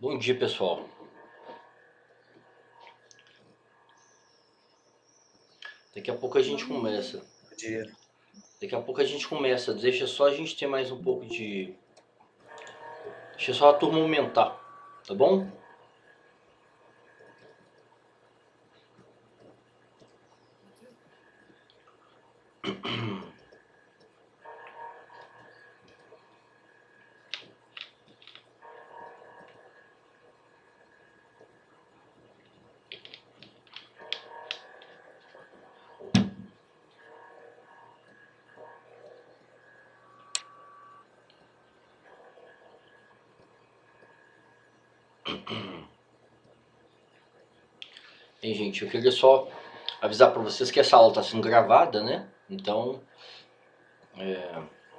Bom dia, pessoal. Daqui a pouco a gente começa. Bom dia. Daqui a pouco a gente começa. Deixa só a gente ter mais um pouco de... Deixa só a turma aumentar, tá bom? Bem, gente, eu queria só avisar para vocês que essa aula está sendo gravada, né? Então,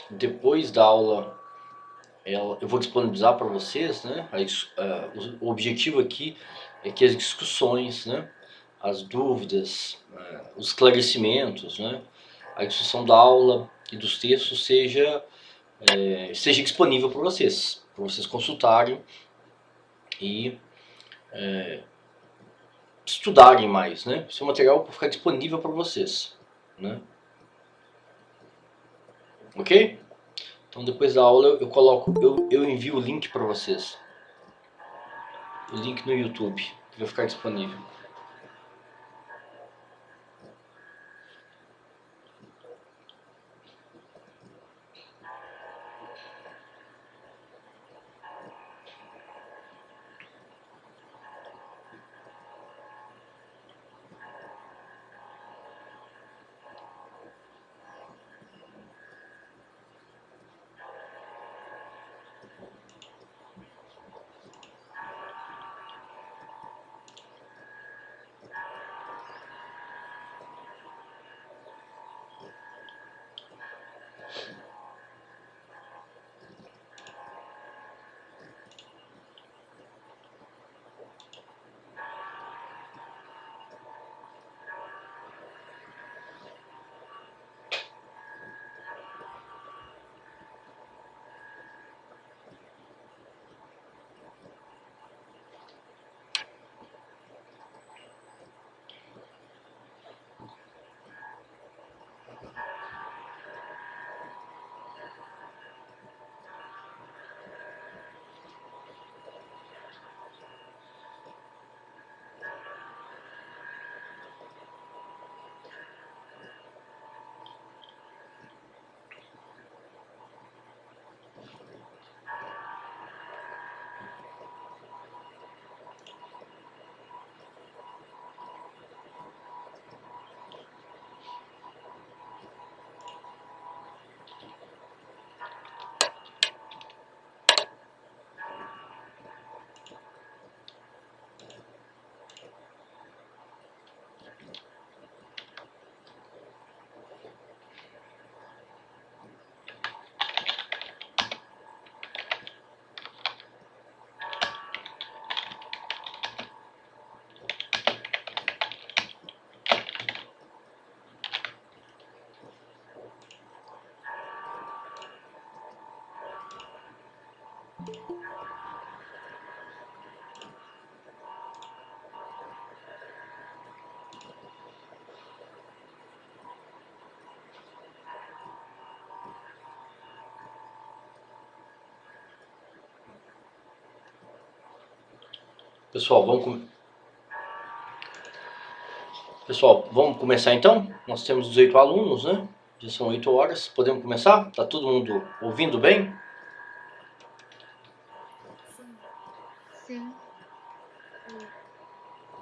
depois da aula, eu vou disponibilizar para vocês, né? O objetivo aqui é que as discussões, né? As dúvidas, os esclarecimentos, né? A discussão da aula e dos textos seja disponível para vocês consultarem e estudarem mais, né? Esse material vai ficar disponível para vocês, né? Ok? Então depois da aula eu envio o link para vocês, o link no YouTube que vai ficar disponível. Pessoal, vamos começar então? Nós temos 18 alunos, né? Já são 8 horas. Podemos começar? Tá todo mundo ouvindo bem? Sim.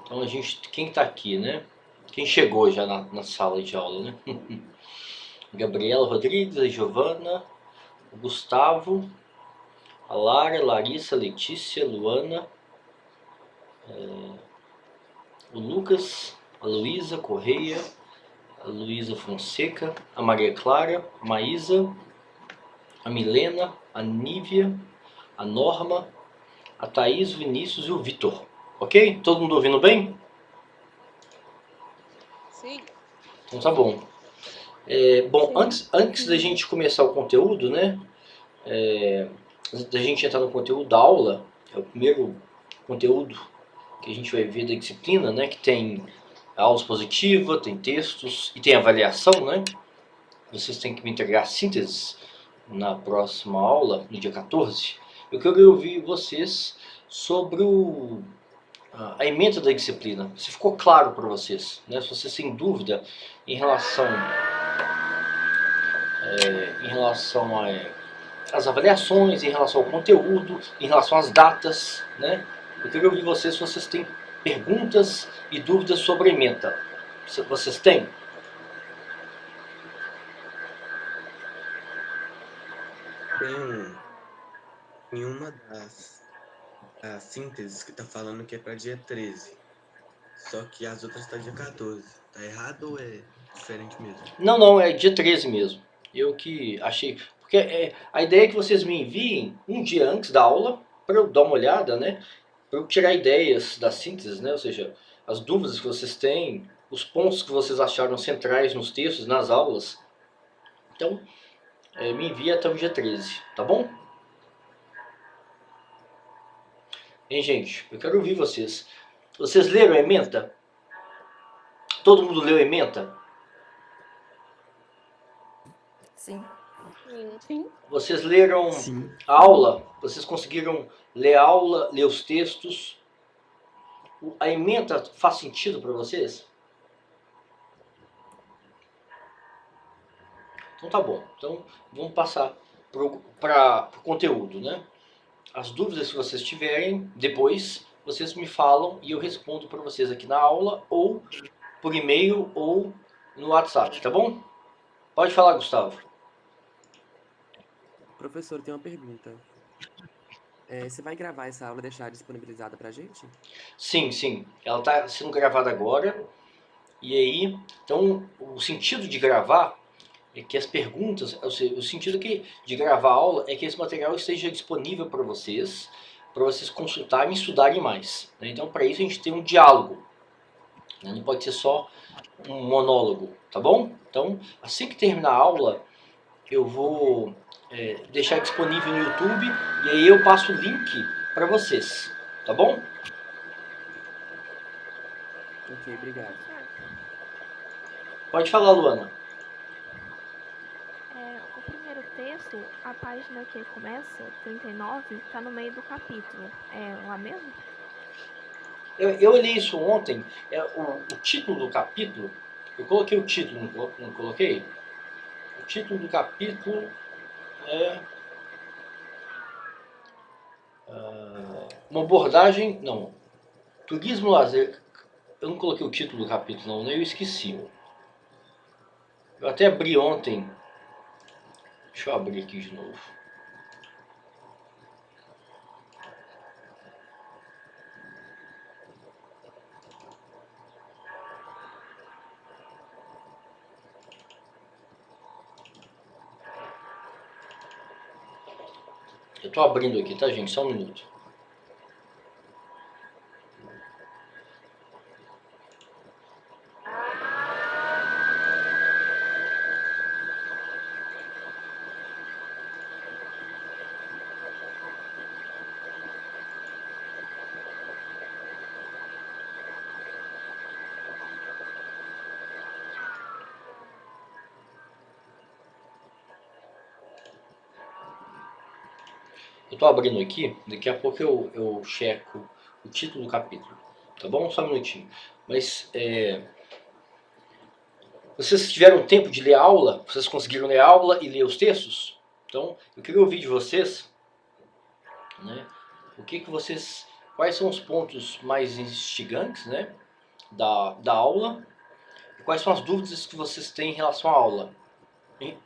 Então quem está aqui, né? Quem chegou já na sala de aula, né? Gabriela Rodrigues, a Giovana, o Gustavo, a Lara, Larissa, Letícia, Luana, o Lucas, a Luísa Correia, a Luísa Fonseca, a Maria Clara, a Maísa, a Milena, a Nívia, a Norma, a Thaís, o Vinícius e o Vitor. Ok? Todo mundo ouvindo bem? Sim. Então tá bom. Bom, antes da gente começar o conteúdo, né? Da gente entrar no conteúdo da aula, é o primeiro conteúdo que a gente vai ver da disciplina, né? Que tem aula expositiva, tem textos e tem avaliação, né? Vocês têm que me entregar sínteses na próxima aula, no dia 14. Eu queria ouvir vocês sobre a ementa da disciplina. Se ficou claro para vocês, né? Se vocês têm dúvida em relação às avaliações, em relação ao conteúdo, em relação às datas, né? Eu queria ouvir vocês se vocês têm perguntas e dúvidas sobre a ementa. Vocês têm? Tem em uma das sínteses que tá falando que é para dia 13. Só que as outras tá dia 14. Tá errado ou é diferente mesmo? Não, é dia 13 mesmo. Eu que achei. Porque a ideia é que vocês me enviem um dia antes da aula para eu dar uma olhada, né? Para eu tirar ideias da síntese, né? Ou seja, as dúvidas que vocês têm, os pontos que vocês acharam centrais nos textos, nas aulas. Então, me envia até o dia 13, tá bom? Hein, gente? Eu quero ouvir vocês. Vocês leram a ementa? Todo mundo leu a ementa? Sim. Sim. Vocês leram Sim. a aula? Vocês conseguiram ler a aula, ler os textos? A ementa faz sentido para vocês? Então tá bom. Então vamos passar para o conteúdo, né? As dúvidas que vocês tiverem, depois vocês me falam e eu respondo para vocês aqui na aula, ou por e-mail, ou no WhatsApp, tá bom? Pode falar, Gustavo. Professor, tem uma pergunta. Você vai gravar essa aula e deixar disponibilizada pra gente? Sim. Ela está sendo gravada agora. E aí, então, o sentido de gravar é que as perguntas, ou seja, o sentido de gravar a aula é que esse material esteja disponível para vocês consultarem e estudarem mais, né? Então, para isso a gente tem um diálogo, né? Não pode ser só um monólogo, tá bom? Então, assim que terminar a aula, eu vou deixar disponível no YouTube e aí eu passo o link para vocês, tá bom? Ok, obrigado. Pode falar, Luana. O primeiro texto, a página que começa, 39, tá no meio do capítulo. É lá mesmo? Eu li isso ontem, o título do capítulo, eu coloquei o título, não coloquei? O título do capítulo é uma abordagem, não, turismo lazer. Eu não coloquei o título do capítulo não, né? Eu esqueci. Eu até abri ontem, deixa eu abrir aqui de novo. Eu tô abrindo aqui, tá, gente? Só um minuto. Eu tô abrindo aqui, daqui a pouco eu checo o título do capítulo, tá bom? Só um minutinho. Mas vocês tiveram tempo de ler a aula? Vocês conseguiram ler a aula e ler os textos? Então, eu queria ouvir de vocês, né? Quais são os pontos mais instigantes, né, da aula? E quais são as dúvidas que vocês têm em relação à aula?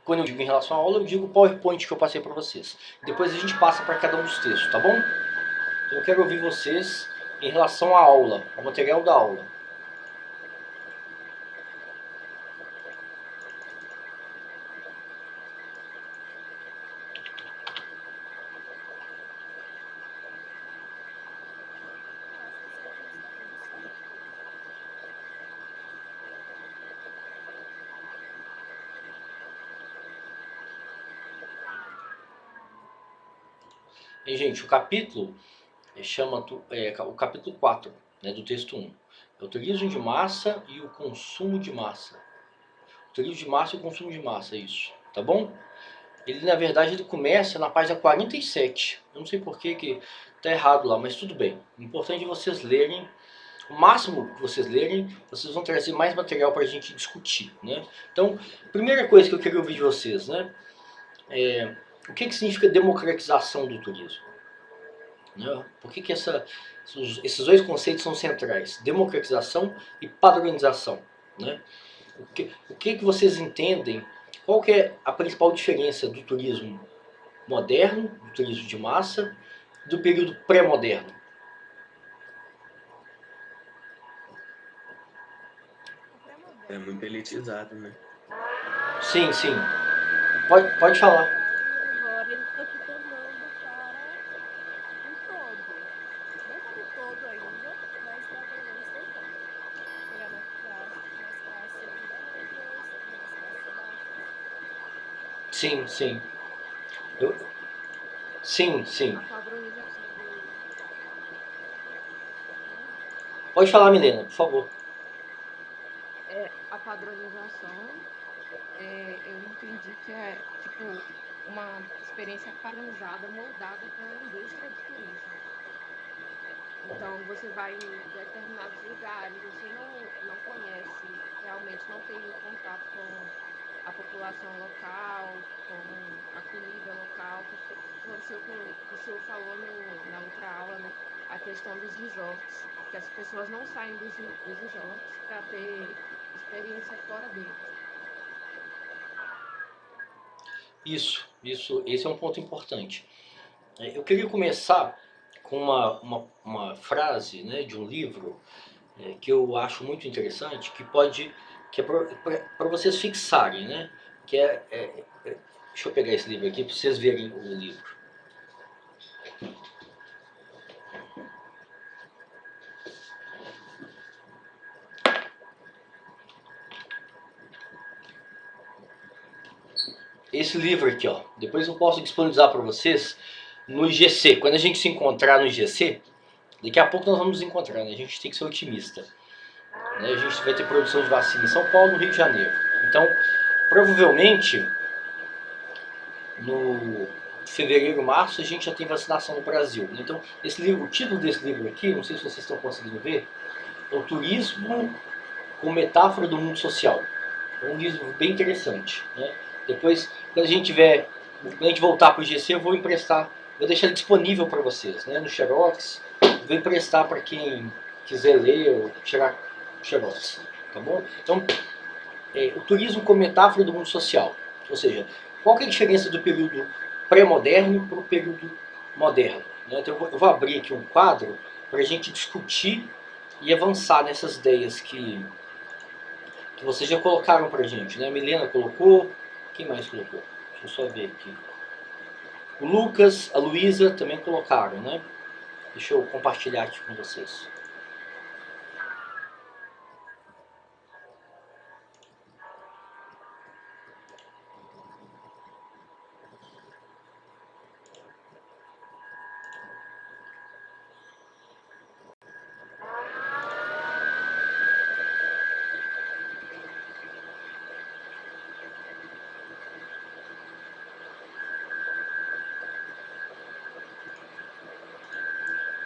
Quando eu digo em relação à aula, eu digo o PowerPoint que eu passei para vocês. Depois a gente passa para cada um dos textos, tá bom? Então eu quero ouvir vocês em relação à aula, ao material da aula. E, gente, o capítulo o capítulo 4, né, do texto 1. É o turismo de massa e o consumo de massa. O turismo de massa e o consumo de massa, isso. Tá bom? Ele, na verdade, ele começa na página 47. Eu não sei por que tá errado lá, mas tudo bem. O importante é vocês lerem. O máximo que vocês lerem, vocês vão trazer mais material para a gente discutir, né? Então, primeira coisa que eu queria ouvir de vocês, né? O que significa democratização do turismo? Né? Por que esses dois conceitos são centrais? Democratização e padronização, né? O que vocês entendem? Qual que é a principal diferença do turismo moderno, do turismo de massa, do período pré-moderno? É muito elitizado, né? Sim, sim. Pode falar. Agora ele está se tornando para um todo. Não para o todo ainda, mas está pelo menos tentando. Chegar nas classes médias, nas classes baixas. Sim, sim. Sim. A padronização do. Pode falar, Milena, por favor. A padronização, eu entendi que é tipo uma experiência padronizada, moldada pela indústria do turismo. Então você vai em determinados lugares, você não conhece, realmente não tem contato com a população local, com a comida local, que o senhor falou na outra aula, né? A questão dos resorts, que as pessoas não saem dos resorts para ter experiência fora deles. Esse é um ponto importante. Eu queria começar com uma frase, né, de um livro que eu acho muito interessante, que é para vocês fixarem, né? Deixa eu pegar esse livro aqui para vocês verem o livro. Esse livro aqui, ó. Depois eu posso disponibilizar para vocês no IGC. Quando a gente se encontrar no IGC, daqui a pouco nós vamos nos encontrar, né? A gente tem que ser otimista. Né? A gente vai ter produção de vacina em São Paulo, no Rio de Janeiro. Então, provavelmente, no fevereiro, março, a gente já tem vacinação no Brasil. Então, o título desse livro aqui, não sei se vocês estão conseguindo ver, é o Turismo com Metáfora do Mundo Social. É um livro bem interessante, né? Depois, quando a gente voltar para o IGC, eu vou deixar ele disponível para vocês, né? No Xerox, vou emprestar para quem quiser ler ou tirar Xerox, tá bom? Então, o turismo como metáfora do mundo social, ou seja, qual que é a diferença do período pré-moderno para o período moderno? Né? Então, eu vou abrir aqui um quadro para a gente discutir e avançar nessas ideias que vocês já colocaram para a gente, né? A Milena colocou. Quem mais colocou? Deixa eu só ver aqui. O Lucas, a Luísa também colocaram, né? Deixa eu compartilhar aqui com vocês.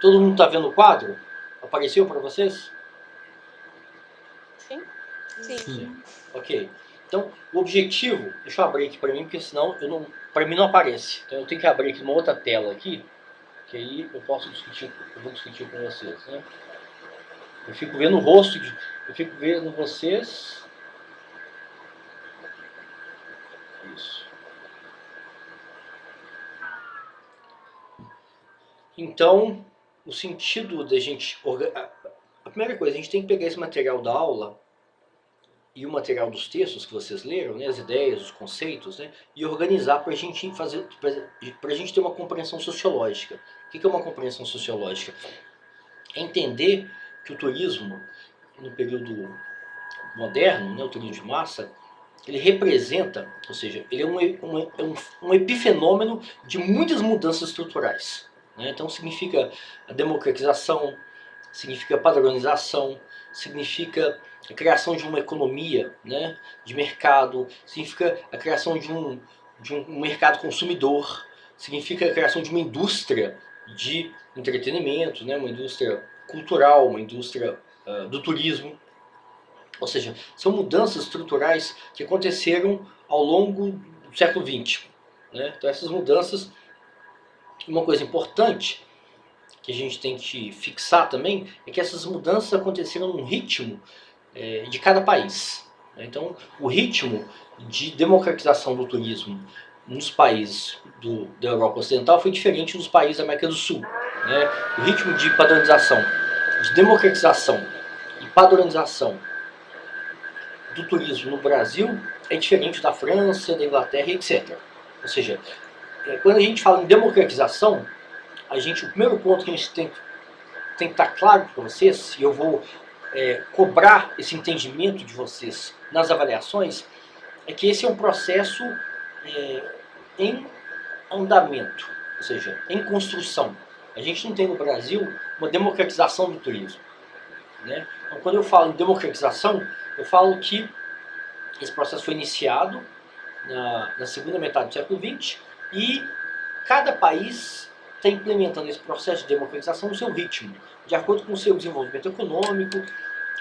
Todo mundo está vendo o quadro? Apareceu para vocês? Sim? Sim. Ok. Então, o objetivo... Deixa eu abrir aqui para mim, porque senão para mim não aparece. Então eu tenho que abrir aqui uma outra tela aqui, que aí eu vou discutir com vocês, né? Eu fico vendo o rosto, eu fico vendo vocês... Isso. Então, o sentido da gente... A primeira coisa, a gente tem que pegar esse material da aula e o material dos textos que vocês leram, né, as ideias, os conceitos, né, e organizar para a gente ter uma compreensão sociológica. O que é uma compreensão sociológica? É entender que o turismo, no período moderno, né, o turismo de massa, ele representa, ou seja, ele é um epifenômeno de muitas mudanças estruturais. né? Então significa a democratização, significa padronização, significa a criação de uma economia, né, de mercado, significa a criação de um mercado consumidor, significa a criação de uma indústria de entretenimento, né, uma indústria cultural, uma indústria do turismo. Ou seja, são mudanças estruturais que aconteceram ao longo do século XX. Né? Então essas mudanças, uma coisa importante que a gente tem que fixar também é que essas mudanças aconteceram num ritmo de cada país. Né? Então o ritmo de democratização do turismo nos países da Europa Ocidental foi diferente dos países da América do Sul. Né? O ritmo de padronização, de democratização e padronização do turismo no Brasil é diferente da França, da Inglaterra, etc. Ou seja, quando a gente fala em democratização, o primeiro ponto que a gente tem que estar claro para vocês, e eu vou cobrar esse entendimento de vocês nas avaliações, é que esse é um processo em andamento, ou seja, em construção. A gente não tem no Brasil uma democratização do turismo. Né? Então, quando eu falo em democratização, eu falo que esse processo foi iniciado na segunda metade do século XX e cada país está implementando esse processo de democratização no seu ritmo, de acordo com o seu desenvolvimento econômico,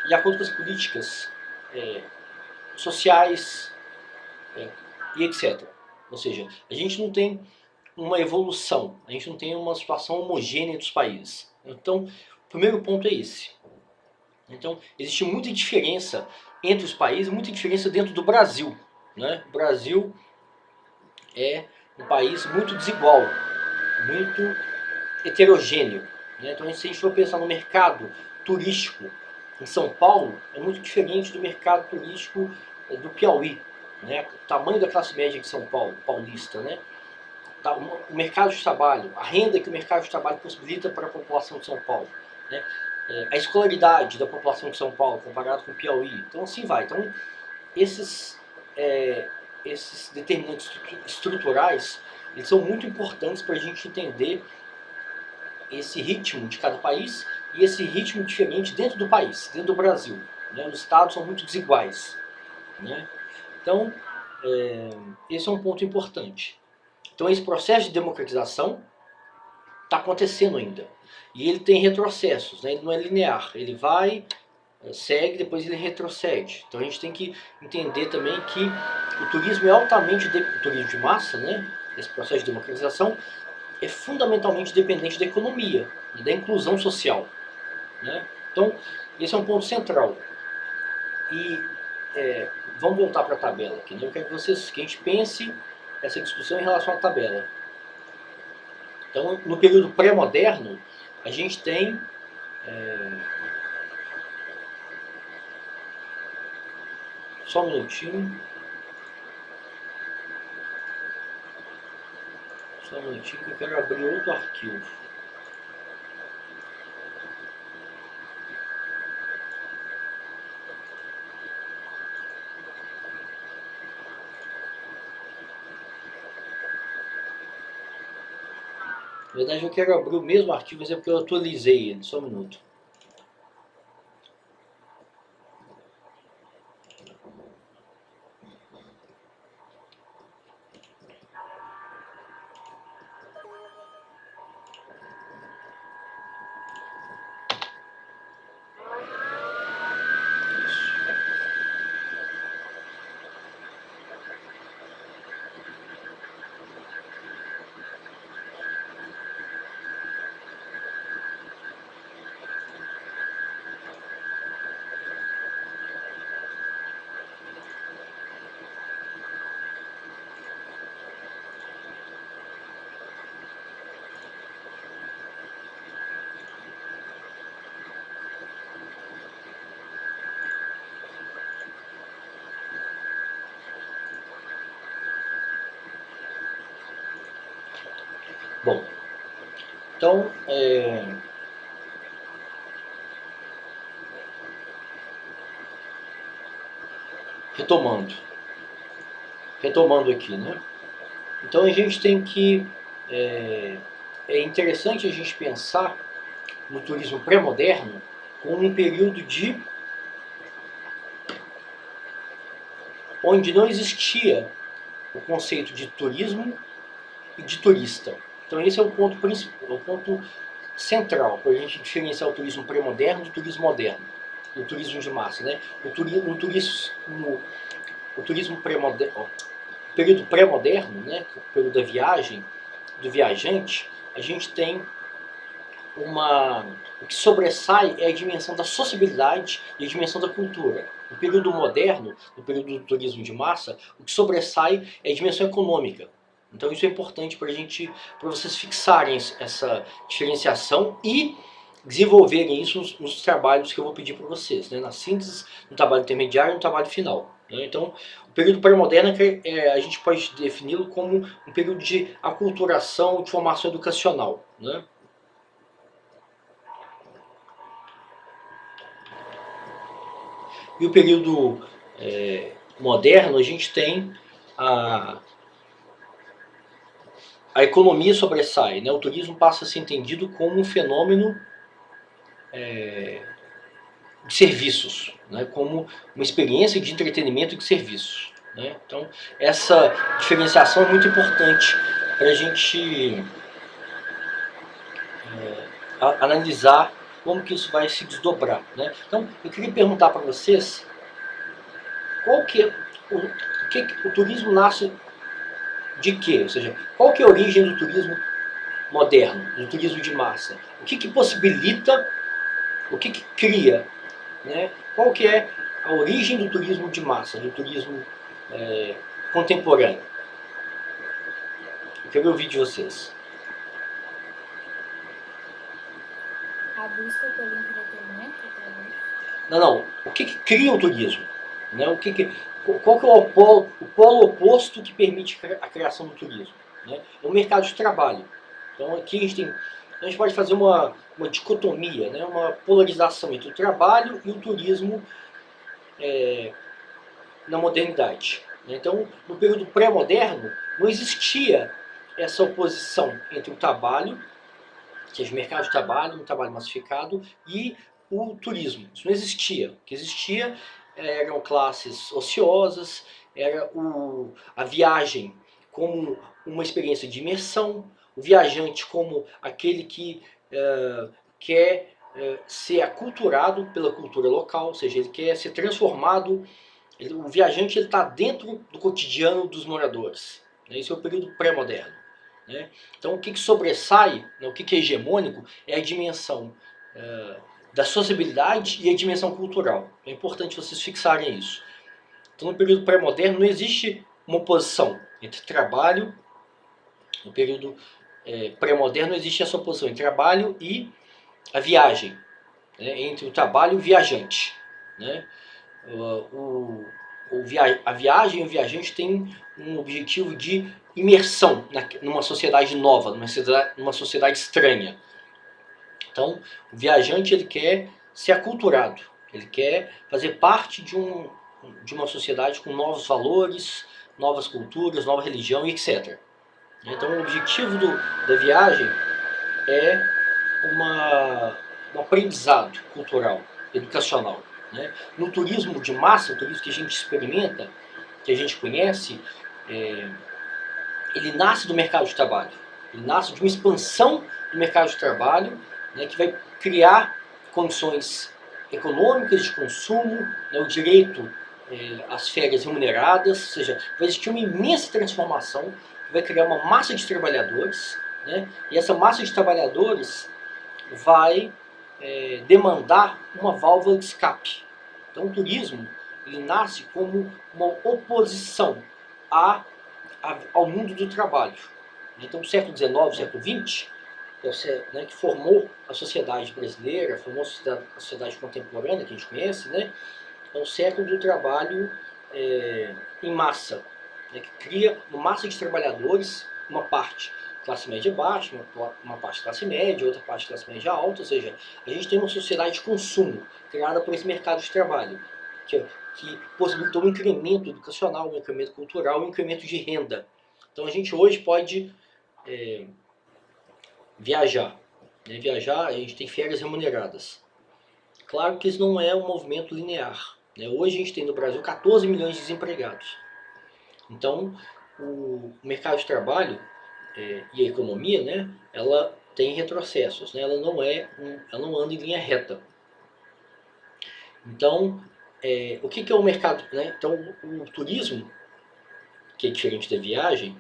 de acordo com as políticas sociais e etc. Ou seja, a gente não tem uma evolução, a gente não tem uma situação homogênea dos países. Então, o primeiro ponto é esse. Então, existe muita diferença entre os países, muita diferença dentro do Brasil. Né? O Brasil é um país muito desigual, muito heterogêneo. Né? Então, se a gente for pensar no mercado turístico em São Paulo, é muito diferente do mercado turístico do Piauí. Né? O tamanho da classe média de São Paulo, paulista, né? O mercado de trabalho, a renda que o mercado de trabalho possibilita para a população de São Paulo. Né? A escolaridade da população de São Paulo comparado com o Piauí. Então assim vai. Então esses determinantes estruturais, eles são muito importantes para a gente entender esse ritmo de cada país e esse ritmo diferente dentro do país, dentro do Brasil. Né? Os estados são muito desiguais. Né? Então esse é um ponto importante. Então esse processo de democratização está acontecendo ainda. E ele tem retrocessos, né? Ele não é linear. Ele vai, segue, depois ele retrocede. Então a gente tem que entender também que o turismo é altamente, o turismo de massa, né? Esse processo de democratização é fundamentalmente dependente da economia e da inclusão social. Né? Então esse é um ponto central. E vamos voltar para a tabela aqui. Né? Eu quero que a gente pense essa discussão em relação à tabela. Então, no período pré-moderno, a gente tem só um minutinho. Só um minutinho que eu quero abrir outro arquivo. Na verdade eu quero abrir o mesmo arquivo, mas é porque eu atualizei ele. Só um minuto. Bom, então, retomando aqui, né? Então a gente tem que é interessante a gente pensar no turismo pré-moderno como um período onde não existia o conceito de turismo e de turista. Então esse é o ponto principal, o ponto central para a gente diferenciar o turismo pré-moderno do turismo moderno, do turismo de massa, né? O turismo pré-moderno, o período pré-moderno, né? O período da viagem, do viajante, a gente tem o que sobressai é a dimensão da sociabilidade e a dimensão da cultura. No período moderno, no período do turismo de massa, o que sobressai é a dimensão econômica. Então isso é importante para vocês fixarem essa diferenciação e desenvolverem isso nos trabalhos que eu vou pedir para vocês, né? Na síntese, no trabalho intermediário e no trabalho final. Né? Então, o período pré-moderno a gente pode defini-lo como um período de aculturação, de formação educacional. Né? E o período moderno, a gente tem a economia sobressai, né? O turismo passa a ser entendido como um fenômeno de serviços, né? Como uma experiência de entretenimento e de serviços. Né? Então, essa diferenciação é muito importante para a gente analisar como que isso vai se desdobrar. Né? Então, eu queria perguntar para vocês o turismo nasce de quê? Ou seja, qual que é a origem do turismo moderno, do turismo de massa? O que possibilita, o que cria? Né? Qual que é a origem do turismo de massa, do turismo contemporâneo? Eu quero ouvir de vocês. A busca pelo entretenimento, talvez? Não. O que cria o turismo? Né? Qual que é o polo oposto que permite a criação do turismo? Né? É o mercado de trabalho. Então aqui a gente pode fazer uma dicotomia, né? Uma polarização entre o trabalho e o turismo na modernidade. Então, no período pré-moderno, não existia essa oposição entre o trabalho, que é o mercado de trabalho, um trabalho massificado, e o turismo. Isso não existia. O que existia eram classes ociosas, era a viagem como uma experiência de imersão, o viajante como aquele que quer ser aculturado pela cultura local, ou seja, ele quer ser transformado. O viajante está dentro do cotidiano dos moradores. Né? Esse é o período pré-moderno. Né? Então, o que sobressai, né, o que é hegemônico, é a dimensão da sociabilidade e a dimensão cultural. É importante vocês fixarem isso. Então, no período pré-moderno, não existe uma oposição entre trabalho. No período pré-moderno, existe essa oposição entre trabalho e a viagem, né? Entre o trabalho e o viajante. Né? A viagem e o viajante têm um objetivo de imersão numa sociedade nova, numa sociedade estranha. Então, o viajante ele quer ser aculturado, ele quer fazer parte de uma sociedade com novos valores, novas culturas, nova religião e etc. Então, o objetivo da viagem é um aprendizado cultural, educacional. Né? No turismo de massa, o turismo que a gente experimenta, que a gente conhece, ele nasce do mercado de trabalho. Ele nasce de uma expansão do mercado de trabalho, né, que vai criar condições econômicas de consumo, né, o direito às férias remuneradas, ou seja, vai existir uma imensa transformação que vai criar uma massa de trabalhadores, né, e essa massa de trabalhadores vai demandar uma válvula de escape. Então o turismo ele nasce como uma oposição ao mundo do trabalho. Então o século XIX, o século XX, que formou a sociedade brasileira, formou a sociedade contemporânea que a gente conhece, né, é o século do trabalho em massa, né, que cria uma massa de trabalhadores, uma parte classe média baixa, uma parte classe média, outra parte classe média alta, ou seja, a gente tem uma sociedade de consumo criada por esse mercado de trabalho, que possibilitou um incremento educacional, um incremento cultural, um incremento de renda. Então a gente hoje pode viajar. Né? Viajar, a gente tem férias remuneradas. Claro que isso não é um movimento linear. Né? Hoje a gente tem no Brasil 14 milhões de desempregados. Então, o mercado de trabalho e a economia, né, ela tem retrocessos, né? Ela não anda em linha reta. Então, o que é o mercado? Né? Então, o turismo, que é diferente da viagem,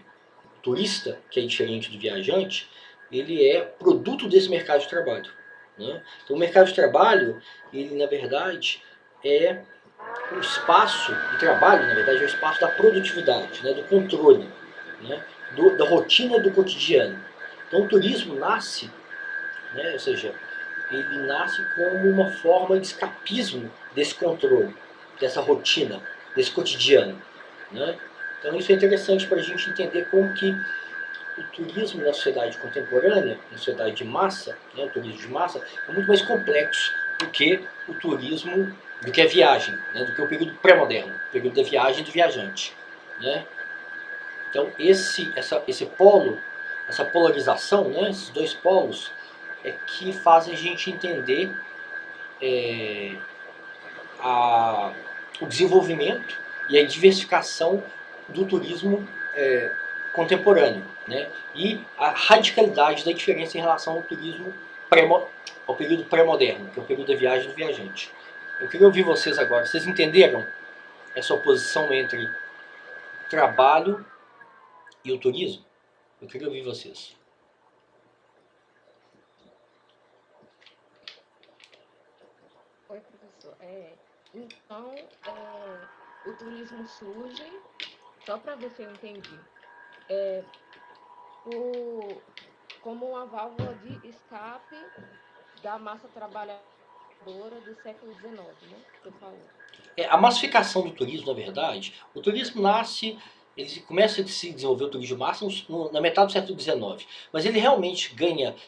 o turista, que é diferente do viajante, ele é produto desse mercado de trabalho. Né? Então, o mercado de trabalho, ele na verdade é o espaço de trabalho, na verdade, é o espaço da produtividade, né? Do controle, né? Da rotina do cotidiano. Então, o turismo nasce, né? Ou seja, ele nasce como uma forma de escapismo desse controle, dessa rotina, desse cotidiano. Né? Então isso é interessante para a gente entender como que o turismo na sociedade contemporânea, na sociedade de massa, né, o turismo de massa, é muito mais complexo do que o turismo, do que a viagem, né, do que o período pré-moderno, o período da viagem e do viajante. Né? Então esse polo, essa polarização, né, esses dois polos, é que fazem a gente entender o desenvolvimento e a diversificação do turismo contemporâneo, né? E a radicalidade da diferença em relação ao turismo ao período pré-moderno, que é o período da viagem do viajante. Eu queria ouvir vocês agora. Vocês entenderam essa oposição entre trabalho e o turismo? Eu queria ouvir vocês. Oi, professor. Então, o turismo surge, só para ver se eu entendi, como uma válvula de escape da massa trabalhadora do século XIX, né? Que você falou. A massificação do turismo, na verdade, o turismo nasce, ele começa a se desenvolver o turismo de massa na metade do século XIX, mas ele realmente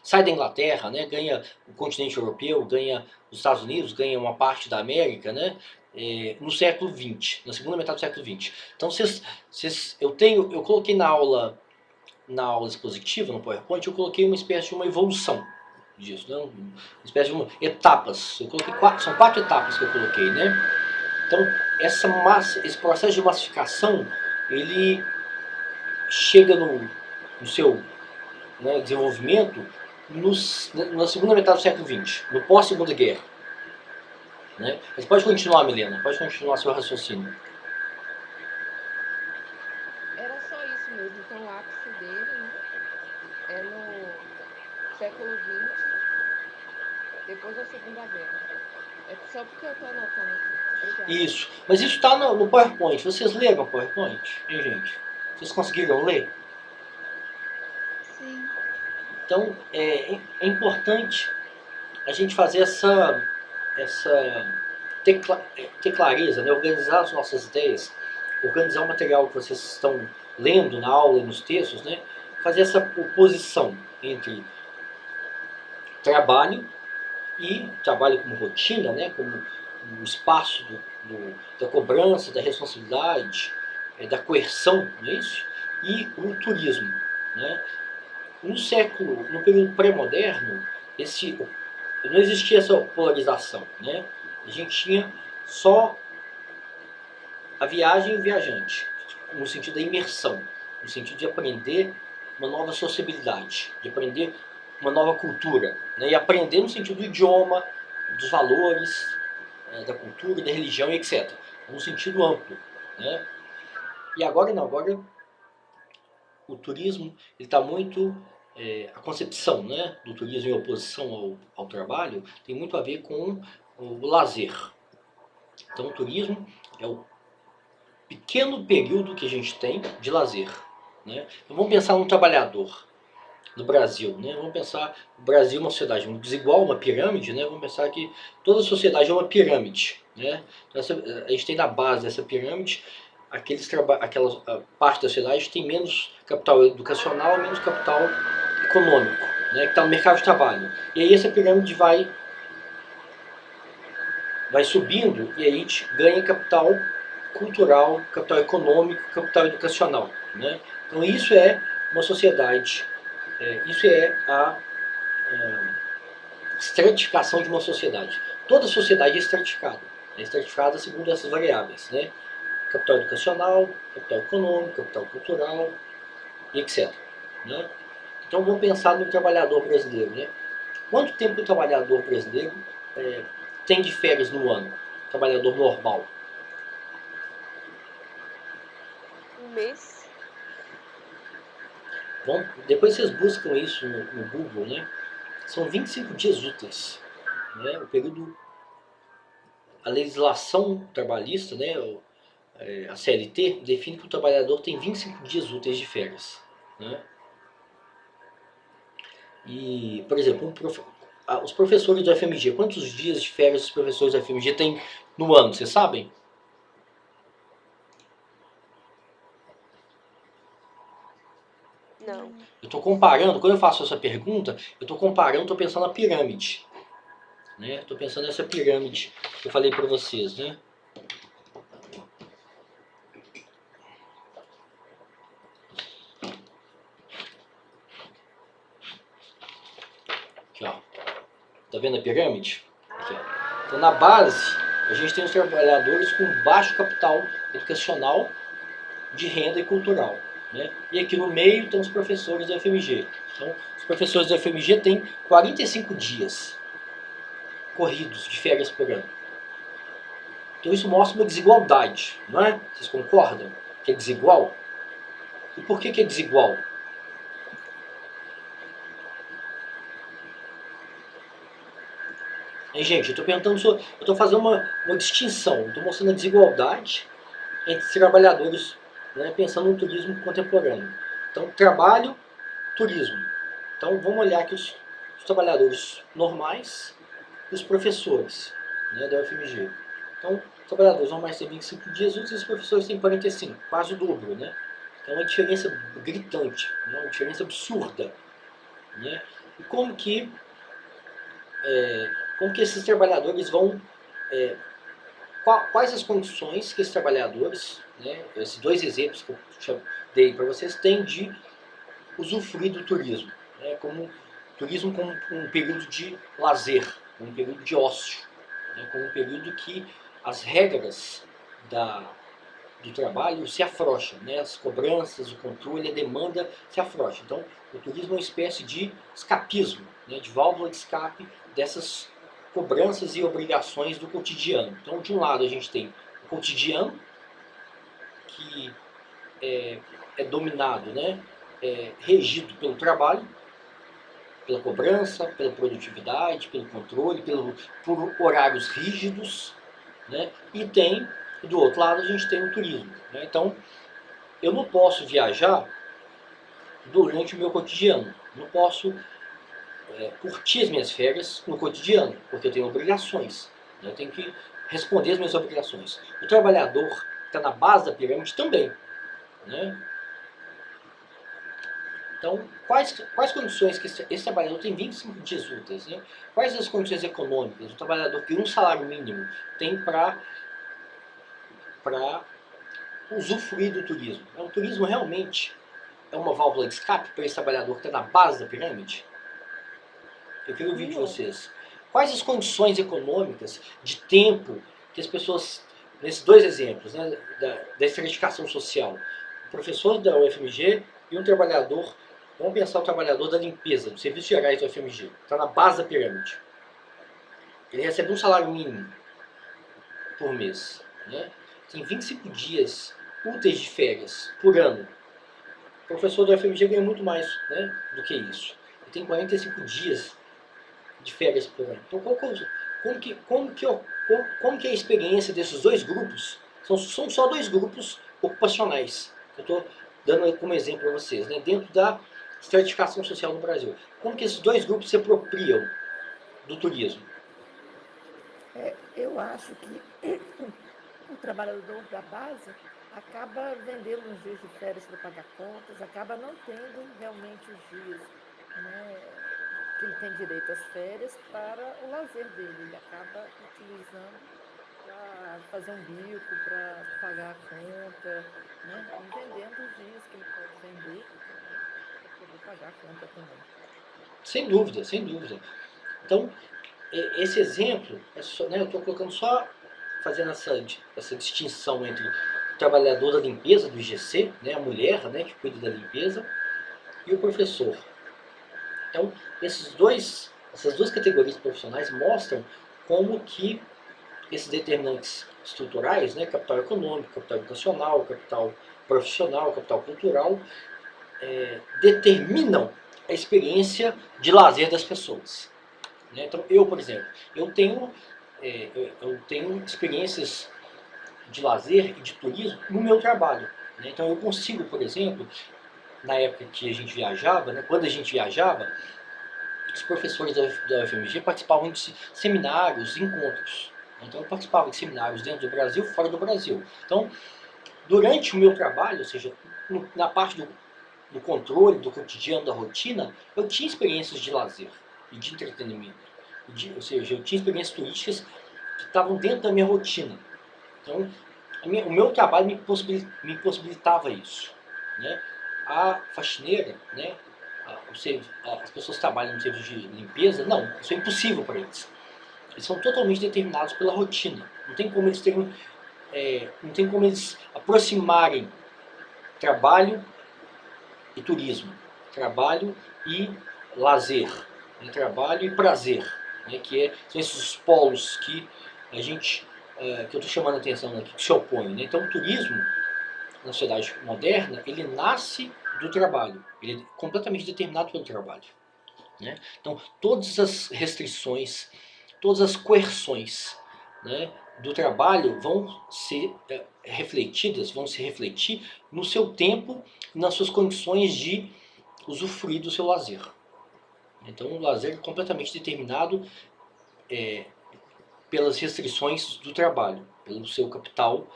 sai da Inglaterra, né, ganha o continente europeu, ganha os Estados Unidos, ganha uma parte da América, né, no século XX, na segunda metade do século XX. Então eu coloquei na aula expositiva, no PowerPoint, eu coloquei uma espécie de uma evolução disso, né, uma espécie de etapas. Eu coloquei são 4 etapas que eu coloquei, né? Então, esse processo de massificação, ele chega no seu, né, desenvolvimento na segunda metade do século XX, no pós-segunda guerra. Né? Mas pode continuar, Milena, pode continuar seu raciocínio. Era só isso mesmo. Então, o ápice dele, né, é no século XX, depois da Segunda Guerra. É só porque eu estou anotando aqui. Obrigada. Isso, mas isso está no PowerPoint. Vocês leram o PowerPoint, hein, gente? Vocês conseguiram ler? Sim. Então, importante a gente fazer ter clareza, né? Organizar as nossas ideias, organizar o material que vocês estão lendo na aula e nos textos, né? Fazer essa oposição entre trabalho e trabalho como rotina, né? Como o espaço da cobrança, da responsabilidade, da coerção, não é isso? E o turismo. Né? No período pré-moderno, não existia essa polarização. Né? A gente tinha só a viagem e o viajante, no sentido da imersão, no sentido de aprender uma nova sociabilidade, de aprender uma nova cultura, né? E aprender no sentido do idioma, dos valores, da cultura, da religião, etc. No sentido amplo. Né? E agora não, agora o turismo está muito... a concepção, né, do turismo em oposição ao trabalho tem muito a ver com o lazer. Então o turismo é o pequeno período que a gente tem de lazer. Né? Então vamos pensar no trabalhador no Brasil. Né? Vamos pensar o Brasil é uma sociedade muito desigual, uma pirâmide. Né? Vamos pensar que toda sociedade é uma pirâmide. Né? Então, a gente tem na base dessa pirâmide aquela parte da sociedade que tem menos capital educacional, menos capital econômico, né? Que está no mercado de trabalho. E aí essa pirâmide vai subindo e aí a gente ganha capital cultural, capital econômico, capital educacional. Né? Então isso é uma sociedade, isso é estratificação de uma sociedade. Toda sociedade é estratificada. É estratificada segundo essas variáveis, né? Capital educacional, capital econômico, capital cultural e etc. Né? Então vamos pensar no trabalhador brasileiro. Né? Quanto tempo o trabalhador brasileiro tem de férias no ano? Trabalhador normal. Um mês. Bom, depois vocês buscam isso no Google, né? São 25 dias úteis. Né? O período, a legislação trabalhista, né? A CLT, define que o trabalhador tem 25 dias úteis de férias. Né? E, por exemplo, os professores do FMG, quantos dias de férias os professores do FMG têm no ano, vocês sabem? Não. Eu estou comparando, quando eu faço essa pergunta, eu estou comparando, estou pensando na pirâmide. Né? Estou pensando nessa pirâmide que eu falei para vocês. Né? Aqui, ó. Tá vendo a pirâmide? Aqui, ó. Então, na base, a gente tem os trabalhadores com baixo capital educacional, de renda e cultural. Né? E aqui no meio estão os professores da FMG. Então, os professores da FMG têm 45 dias corridos de férias por ano. Então isso mostra uma desigualdade, não é? Vocês concordam que é desigual? E por que é desigual? Gente, eu estou perguntando, eu estou fazendo uma distinção, estou mostrando a desigualdade entre trabalhadores, né, pensando no turismo contemporâneo. Então, trabalho, turismo. Então, vamos olhar aqui os trabalhadores normais e os professores, né, da UFMG. Então, os trabalhadores normais têm 25 dias úteis e os professores têm 45, quase o dobro. Né? Então, é uma diferença gritante, né, uma diferença absurda. Né? E como que esses trabalhadores vão... quais as condições que esses trabalhadores, né, esses dois exemplos que eu dei para vocês, têm de usufruir do turismo, né, turismo como um período de lazer, um período de ócio, né, como um período que as regras do trabalho se afrouxam, né, as cobranças, o controle, a demanda se afrouxam. Então, o turismo é uma espécie de escapismo, né, de válvula de escape dessas cobranças e obrigações do cotidiano. Então, de um lado, a gente tem o cotidiano, que é dominado, né, regido pelo trabalho, pela cobrança, pela produtividade, pelo controle, por horários rígidos, né, e do outro lado, a gente tem o turismo. Né. Então, eu não posso viajar durante o meu cotidiano, não posso curtir as minhas férias no cotidiano, porque eu tenho obrigações, né? Eu tenho que responder as minhas obrigações. O trabalhador que está na base da pirâmide também. Né? Então, quais condições que esse trabalhador tem 25 dias úteis? Né? Quais as condições econômicas o trabalhador que um salário mínimo tem para usufruir do turismo? O turismo realmente é uma válvula de escape para esse trabalhador que está na base da pirâmide? Eu quero ouvir de vocês. Quais as condições econômicas, de tempo, que as pessoas, nesses dois exemplos, né, da estratificação social, o professor da UFMG e um trabalhador, vamos pensar o trabalhador da limpeza, dos serviços gerais da UFMG, está na base da pirâmide. Ele recebe um salário mínimo por mês. Né? Tem 25 dias úteis de férias por ano. O professor da UFMG ganha muito mais, né, do que isso. Ele tem 45 dias de férias por ano. Então, como que é a experiência desses dois grupos? São só dois grupos ocupacionais. Eu estou dando como exemplo para vocês, né? Dentro da estratificação social no Brasil. Como que esses dois grupos se apropriam do turismo? Eu acho que o trabalhador da base acaba vendendo uns dias de férias para pagar contas, acaba não tendo realmente os dias, né, que ele tem direito às férias para o lazer dele. Ele acaba utilizando para fazer um bico, para pagar a conta, né, e vendendo os dias que ele pode vender, né, para poder pagar a conta também. Sem dúvida, sem dúvida. Então, esse exemplo, né, eu estou colocando só, fazendo essa distinção entre o trabalhador da limpeza do IGC, né, a mulher, né, que cuida da limpeza, e o professor. Então, essas duas categorias profissionais mostram como que esses determinantes estruturais, né, capital econômico, capital educacional, capital profissional, capital cultural, determinam a experiência de lazer das pessoas. Né? Então, eu, por exemplo, eu tenho experiências de lazer e de turismo no meu trabalho. Né? Então, eu consigo, por exemplo, na época que a gente viajava, né, quando a gente viajava, os professores da UFMG participavam de seminários, encontros. Então, eu participava de seminários dentro do Brasil, fora do Brasil. Então, durante o meu trabalho, ou seja, na parte do controle, do cotidiano, da rotina, eu tinha experiências de lazer e de entretenimento. Ou seja, eu tinha experiências turísticas que estavam dentro da minha rotina. Então, o meu trabalho me possibilitava isso. Né? A faxineira, né? As pessoas que trabalham no serviço de limpeza, não, isso é impossível para eles. Eles são totalmente determinados pela rotina. Não tem como eles não tem como eles aproximarem trabalho e turismo, trabalho e lazer, né? Trabalho e prazer, né? São esses polos que que eu estou chamando a atenção aqui, que se opõem. Né? Então, o turismo na sociedade moderna, ele nasce do trabalho, ele é completamente determinado pelo trabalho. Né? Então, todas as restrições, todas as coerções, né, do trabalho vão se refletir no seu tempo e nas suas condições de usufruir do seu lazer. Então, o lazer é completamente determinado pelas restrições do trabalho, pelo seu capital,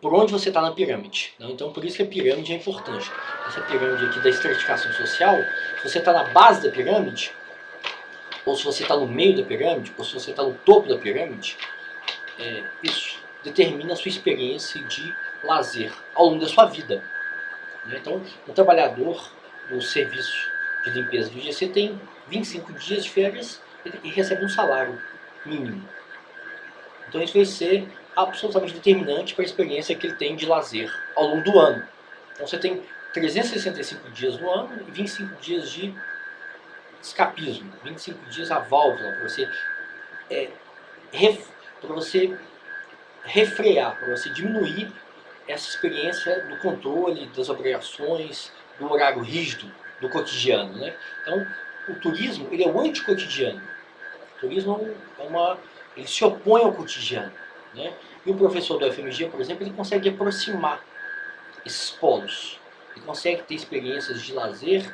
por onde você está na pirâmide. Né? Então, por isso que a pirâmide é importante. Essa pirâmide aqui da estratificação social, se você está na base da pirâmide, ou se você está no meio da pirâmide, ou se você está no topo da pirâmide, isso determina a sua experiência de lazer ao longo da sua vida. Né? Então, um trabalhador no serviço de limpeza do IGC tem 25 dias de férias e recebe um salário mínimo. Então, isso vai ser absolutamente determinante para a experiência que ele tem de lazer ao longo do ano. Então, você tem 365 dias no ano e 25 dias de escapismo, 25 dias a válvula para você refrear, para você diminuir essa experiência do controle, das obrigações, do horário rígido, do cotidiano. Né? Então, o turismo ele é o anticotidiano. O turismo ele se opõe ao cotidiano. Né? E o professor do UFMG, por exemplo, ele consegue aproximar esses polos. Ele consegue ter experiências de lazer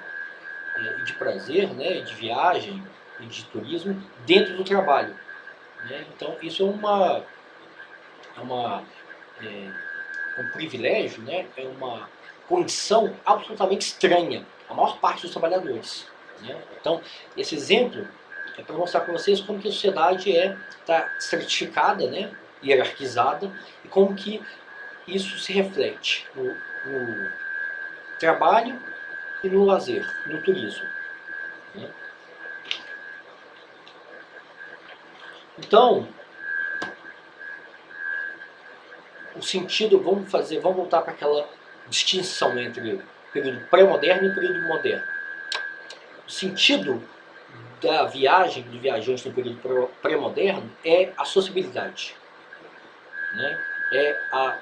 e de prazer, né, de viagem e de turismo dentro do trabalho. Né? Então, isso é um privilégio, né? É uma condição absolutamente estranha à maior parte dos trabalhadores. Né? Então, esse exemplo é para mostrar para vocês como que a sociedade está estratificada, né? Hierarquizada, e como que isso se reflete no trabalho e no lazer, no turismo. Né? Então, o sentido, vamos voltar para aquela distinção entre o período pré-moderno e o período moderno. O sentido da viagem, do viajante no período pré-moderno é a sociabilidade. Né? É a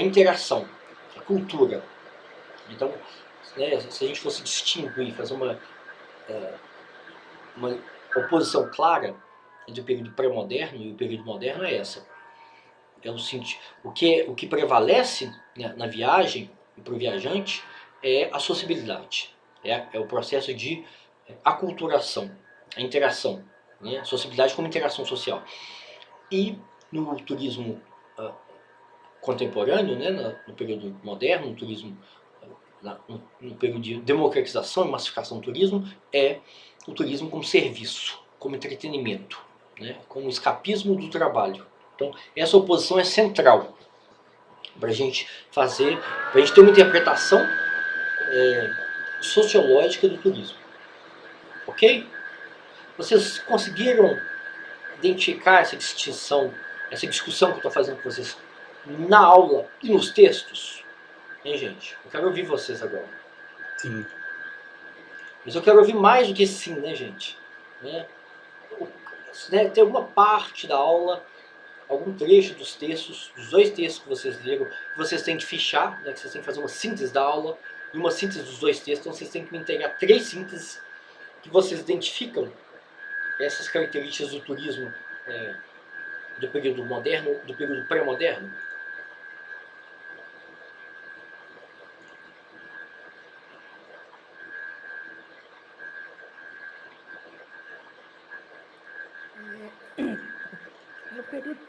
interação, a cultura. Então, né, se a gente fosse distinguir, fazer uma oposição clara entre o período pré-moderno e o período moderno é essa. O que prevalece, né, na viagem e para o viajante é a sociabilidade, é o processo de aculturação, a interação, né, a sociabilidade como interação social. E no turismo contemporâneo, né, no período moderno, no turismo, no período de democratização e massificação do turismo, é o turismo como serviço, como entretenimento, né, como escapismo do trabalho. Então, essa oposição é central para a gente ter uma interpretação sociológica do turismo. ok? Vocês conseguiram identificar essa distinção, essa discussão que eu estou fazendo com vocês na aula e nos textos? Hein, gente? Eu quero ouvir vocês agora. Sim. Mas eu quero ouvir mais do que sim, né, gente? Né? Tem alguma parte da aula, algum trecho dos textos, dos 2 textos que vocês leram, que vocês têm que fichar, né, que vocês têm que fazer uma síntese da aula e uma síntese dos 2 textos, então vocês têm que me entregar 3 sínteses que vocês identificam essas características do turismo do período moderno, do período pré-moderno. No período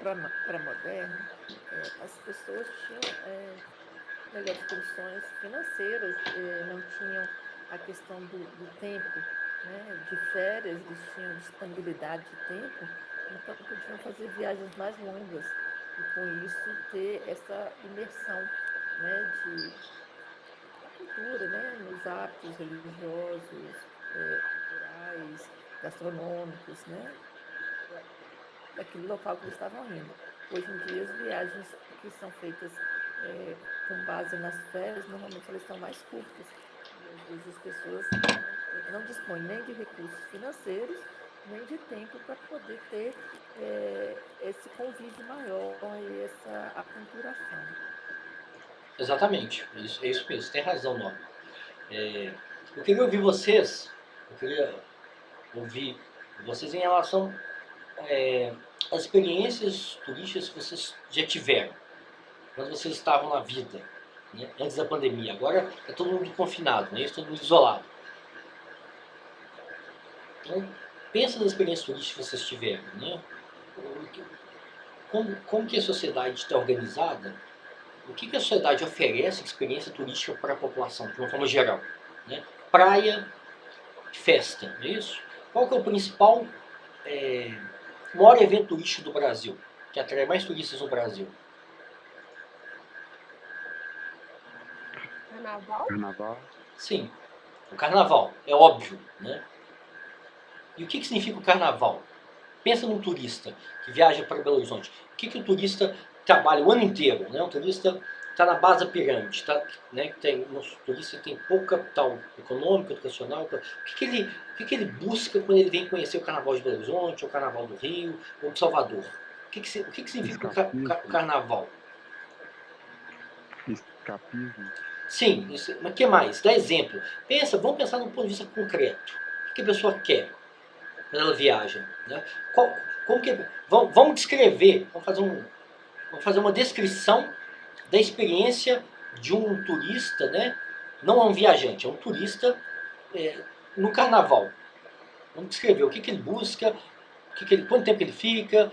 pré-moderno, as pessoas tinham restrições financeiras, não tinham a questão do tempo, né, de férias, eles tinham disponibilidade de tempo, então podiam fazer viagens mais longas e com isso ter essa imersão, né, da cultura, né, nos hábitos religiosos, culturais, gastronômicos, né, daquele local que eles estavam indo. Hoje em dia, as viagens que são feitas com base nas férias, normalmente elas são mais curtas. E às vezes as pessoas não dispõem nem de recursos financeiros, nem de tempo para poder ter esse convívio maior e essa aculturação. Exatamente, é isso mesmo, tem razão, Norma. Eu queria ouvir vocês, em relação às experiências turísticas que vocês já tiveram, quando vocês estavam na vida, né, antes da pandemia. Agora é todo mundo confinado, né, todo mundo isolado. Então, pensa nas experiências turísticas que vocês tiveram, né? Como que a sociedade está organizada? O que a sociedade oferece de experiência turística para a população, de uma forma geral? Né? Praia, festa, não é isso? Qual que é o principal, maior evento turístico do Brasil, que atrai mais turistas no Brasil? Carnaval? Sim, o carnaval, é óbvio, né? E o que significa o carnaval? Pensa num turista que viaja para Belo Horizonte. O que o turista trabalha o ano inteiro? Né? O turista está na base da pirâmide, né? O turista tem pouco capital econômico, educacional. O que ele busca quando ele vem conhecer o Carnaval de Belo Horizonte, o Carnaval do Rio, ou de Salvador? O que significa o Carnaval? Escapismo? Sim, mas o que mais? Dá exemplo. Vamos pensar num ponto de vista concreto. O que a pessoa quer quando ela viaja? Né? Vamos descrever, vamos fazer uma descrição da experiência de um turista, né? Não é um viajante, é um turista no carnaval. Vamos descrever o que ele busca, quanto tempo ele fica,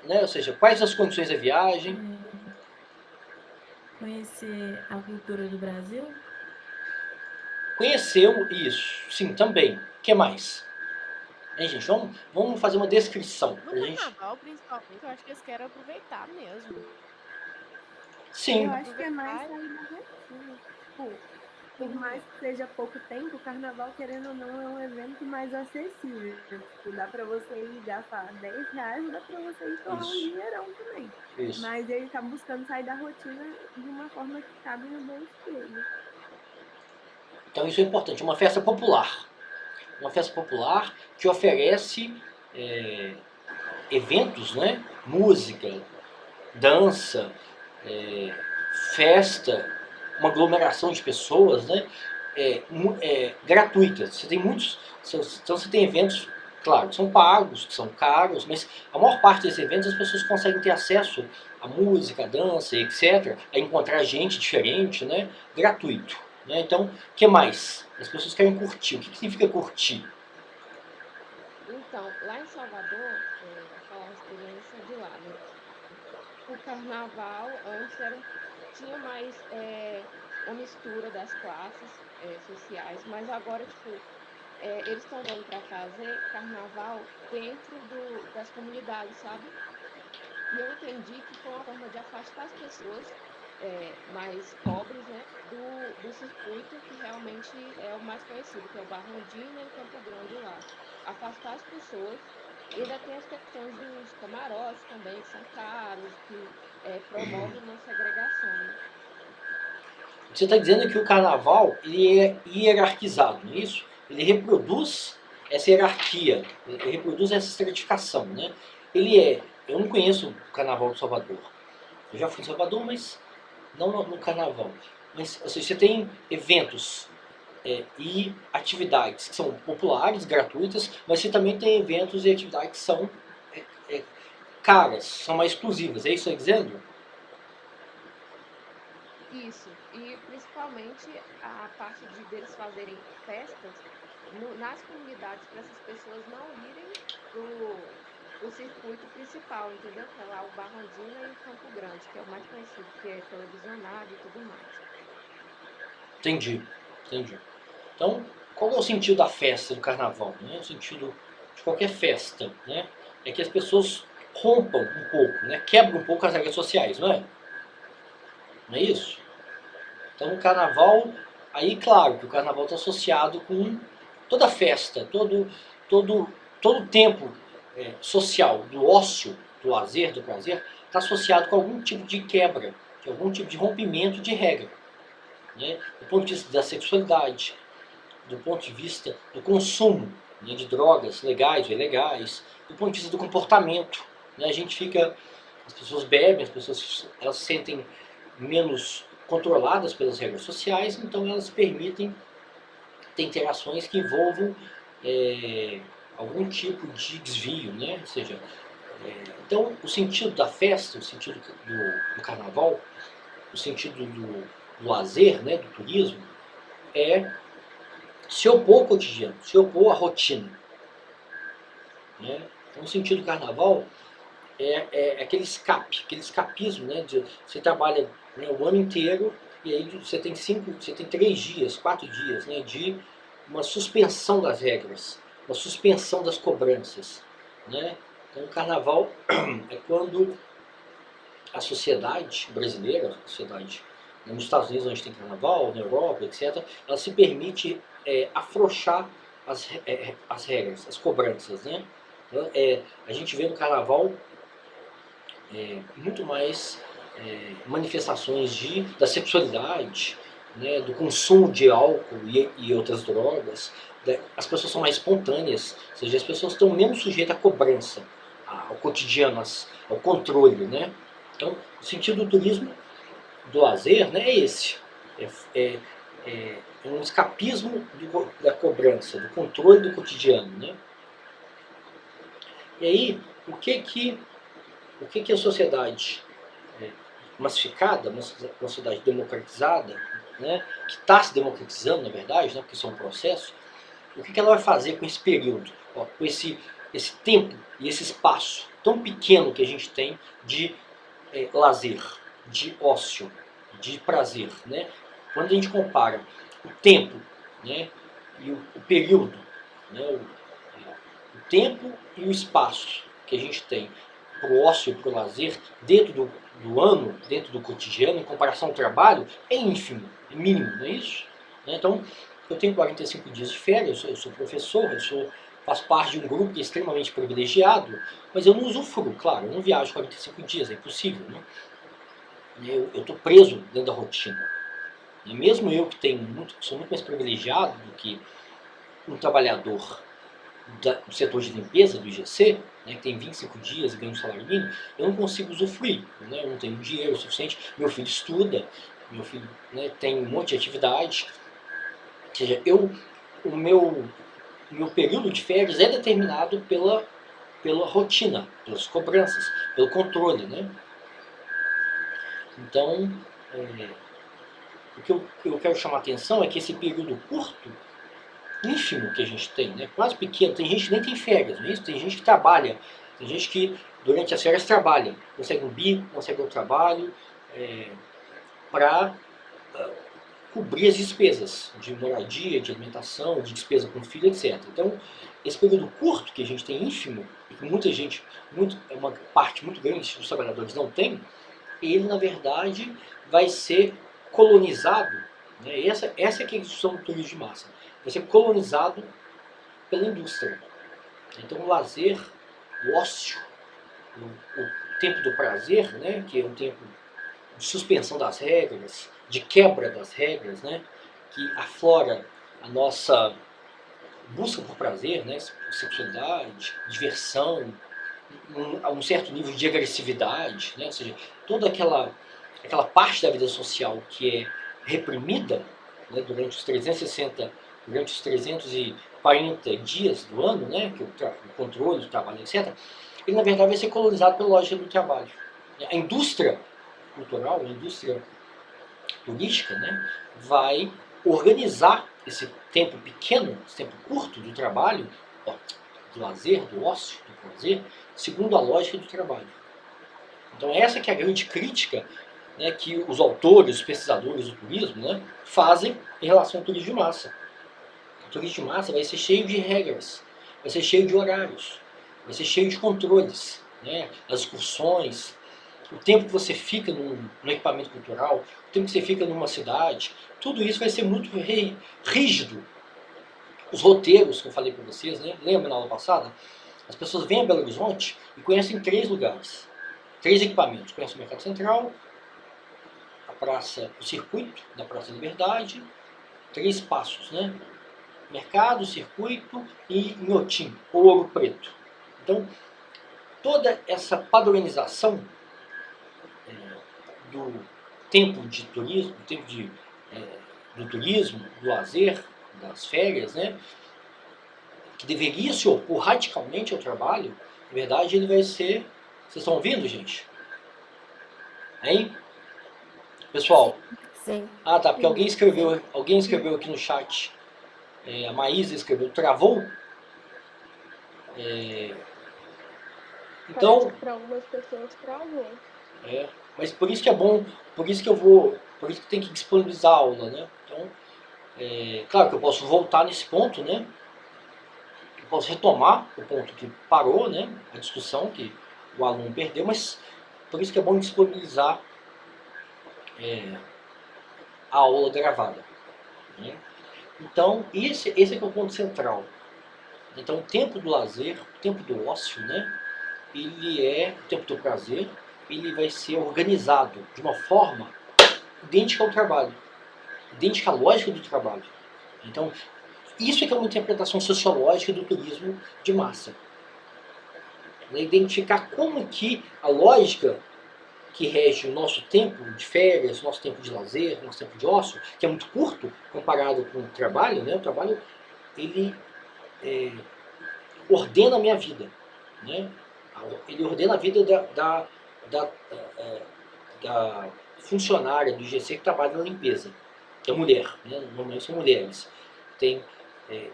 né? Ou seja, quais as condições da viagem. Conhecer a cultura do Brasil? Conheceu isso, sim, também. O que mais? Hein, gente? Vamos fazer uma descrição. No Pra gente... carnaval, principalmente, eu acho que eles querem aproveitar mesmo. Sim. Eu acho que é mais sair da rotina. Tipo, por mais que seja pouco tempo, o carnaval, querendo ou não, é um evento mais acessível. Tipo, dá pra você ir gastar R$10, dá pra você ir torrar um dinheirão também. Isso. Mas ele tá buscando sair da rotina de uma forma que cabe no bolso dele. Então isso é importante, uma festa popular. Uma festa popular que oferece eventos, né? Música, dança, festa, uma aglomeração de pessoas, né? Gratuitas. Você tem muitos, então você tem eventos, claro, que são pagos, que são caros, mas a maior parte desses eventos as pessoas conseguem ter acesso à música, à dança, etc., a encontrar gente diferente, né? Gratuito. Né? Então, o que mais? As pessoas querem curtir. O que significa curtir? Então, lá em Salvador, falar a experiência de lá, né? O carnaval antes tinha mais uma mistura das classes sociais, mas agora, tipo, eles estão dando para fazer carnaval dentro das comunidades, sabe? E eu entendi que foi uma forma de afastar as pessoas mais pobres, né, do circuito que realmente é o mais conhecido, que é o Barrondina e Campo Grande lá. Afastar as pessoas. E ainda tem as questões dos camarotes também, que são caros, que promovem uma segregação, né? Você está dizendo que o carnaval ele é hierarquizado, não é isso? Ele reproduz essa hierarquia, ele reproduz essa estratificação, né? Eu não conheço o carnaval de Salvador. Eu já fui em Salvador, mas não no carnaval. Mas, ou seja, você tem eventos e atividades que são populares, gratuitas, mas você também tem eventos e atividades que são caras, são mais exclusivas. É isso que você está dizendo? Isso, e principalmente a parte de deles fazerem festas nas comunidades para essas pessoas não irem pro circuito principal, entendeu? Que é lá o Barrondina e o Campo Grande, que é o mais conhecido, que é televisionado e tudo mais. Entendi. Então, qual é o sentido da festa do carnaval? Né? O sentido de qualquer festa, né? É que as pessoas rompam um pouco, né? Quebram um pouco as regras sociais, não é? Não é isso? Então o carnaval, aí claro que o carnaval está associado com toda festa, todo tempo social, do ócio, do lazer, do prazer, está associado com algum tipo de quebra, de algum tipo de rompimento de regra. Né? Do ponto de vista da sexualidade, do ponto de vista do consumo, né, de drogas legais ou ilegais, do ponto de vista do comportamento. Né? As pessoas bebem, elas se sentem menos controladas pelas regras sociais, então elas permitem ter interações que envolvam algum tipo de desvio, né? Ou seja, então o sentido da festa, o sentido do carnaval, o sentido do lazer, né, do turismo, é se opor ao cotidiano, se opor à rotina. Né? Então o sentido do carnaval é aquele escapismo, né? Você trabalha, né, o ano inteiro e aí você tem 3 dias, 4 dias, né, de uma suspensão das regras, uma suspensão das cobranças. Né? Então o carnaval é quando a sociedade brasileira, a sociedade nos Estados Unidos onde tem carnaval, na Europa, etc., ela se permite afrouxar as regras, as cobranças. Né? Então, a gente vê no carnaval muito mais manifestações da sexualidade, né, do consumo de álcool e outras drogas. As pessoas são mais espontâneas, ou seja, as pessoas estão menos sujeitas à cobrança, ao cotidiano, ao controle. Né? Então, o sentido do turismo, do lazer, né, é esse. É um escapismo da cobrança, do controle do cotidiano. Né? E aí, o que a sociedade massificada, uma sociedade democratizada, né, que está se democratizando, na verdade, né, porque isso é um processo, o que ela vai fazer com esse período, com esse tempo e esse espaço tão pequeno que a gente tem de lazer, de ócio, de prazer. Né? Quando a gente compara o tempo, né, e o período, né, o tempo e o espaço que a gente tem para o ócio e para o lazer dentro do ano, dentro do cotidiano, em comparação ao trabalho, é ínfimo, é mínimo, não é isso? Então, eu tenho 45 dias de férias, eu sou professor, faço parte de um grupo que é extremamente privilegiado, mas eu não usufruo, claro, eu não viajo 45 dias, é impossível. Né? Eu estou preso dentro da rotina. E mesmo eu que sou muito mais privilegiado do que um trabalhador do setor de limpeza, do IGC, né, que tem 25 dias e ganha um salário mínimo, eu não consigo usufruir. Né, eu não tenho dinheiro suficiente, meu filho estuda, meu filho, né, tem um monte de atividade. Ou seja, o meu período de férias é determinado pela rotina, pelas cobranças, pelo controle. Né? Então, o que eu quero chamar a atenção é que esse período curto, ínfimo que a gente tem, né? Quase pequeno, tem gente que nem tem férias, não é isso? Tem gente que trabalha, tem gente que durante as férias trabalha, consegue um bico, consegue um trabalho para cobrir as despesas de moradia, de alimentação, de despesa com filho, etc. Então, esse período curto que a gente tem ínfimo, e que muita gente, uma parte muito grande dos trabalhadores não tem, ele na verdade vai ser colonizado, né? Essa é que é a discussão do turismo de massa, vai ser colonizado pela indústria. Então o lazer, o ócio, o tempo do prazer, né? Que é um tempo de suspensão das regras, de quebra das regras, né? Que aflora a nossa busca por prazer, né? Sexualidade, diversão, um certo nível de agressividade, né? Ou seja, toda aquela parte da vida social que é reprimida, né, durante os 340 dias do ano, né, que o controle do trabalho, etc., ele na verdade vai ser colonizado pela lógica do trabalho. A indústria cultural, a indústria turística, né, vai organizar esse tempo pequeno, esse tempo curto do trabalho, do lazer, do ócio, do prazer, segundo a lógica do trabalho. Então essa que é a grande crítica, né, que os autores, os pesquisadores do turismo, né, fazem em relação ao turismo de massa. O turismo de massa vai ser cheio de regras, vai ser cheio de horários, vai ser cheio de controles, né, as excursões, o tempo que você fica no equipamento cultural, o tempo que você fica numa cidade, tudo isso vai ser muito rígido. Os roteiros que eu falei para vocês, né, lembra na aula passada? As pessoas vêm a Belo Horizonte e conhecem 3 lugares, 3 equipamentos. Conhecem o Mercado Central, a Praça, o Circuito da Praça da Liberdade, 3 passos, né? Mercado, Circuito e Inhotim, ou Ouro Preto. Então, toda essa padronização do tempo de turismo, do turismo, do lazer, das férias, né? Que deveria se opor radicalmente ao trabalho, na verdade ele vai ser... Vocês estão ouvindo, gente? Hein? Pessoal? Sim. Ah, tá, porque alguém escreveu aqui no chat, a Maísa escreveu, travou? Então, Para algumas pessoas travou. mas por isso que é bom, por isso que tem que disponibilizar a aula, né? Então, claro que eu posso voltar nesse ponto, né? Eu posso retomar o ponto que parou, né? A discussão que o aluno perdeu, mas por isso que é bom disponibilizar a aula gravada, né? Então, esse é que é o ponto central. Então, o tempo do lazer, o tempo do ócio, né? Ele é o tempo do prazer, ele vai ser organizado de uma forma idêntica ao trabalho, idêntica à lógica do trabalho. Então, isso é que é uma interpretação sociológica do turismo de massa. É identificar como que a lógica que rege o nosso tempo de férias, nosso tempo de lazer, nosso tempo de ócio, que é muito curto comparado com o trabalho, né? O trabalho, ele ordena a minha vida, né? Ele ordena a vida da funcionária do IGC que trabalha na limpeza, que é mulher, né? Normalmente são mulheres. Tem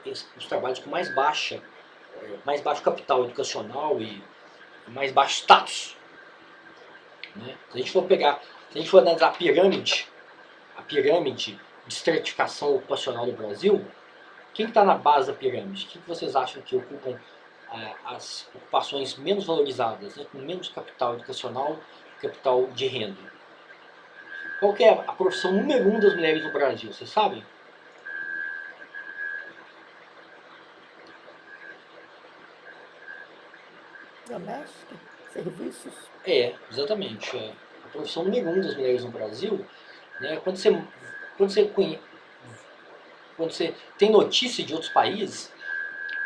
os trabalhos com mais baixo capital educacional e mais baixo status, né? Se a gente for analisar a pirâmide de estratificação ocupacional do Brasil, quem está na base da pirâmide? Quem que vocês acham que ocupam as ocupações menos valorizadas, né? Com menos capital educacional, capital de renda? Qual que é a profissão número 1 das mulheres no Brasil? Vocês sabem? Doméstica? Serviços? Exatamente. A profissão número 1 das mulheres no Brasil, né? Quando você tem notícia de outros países,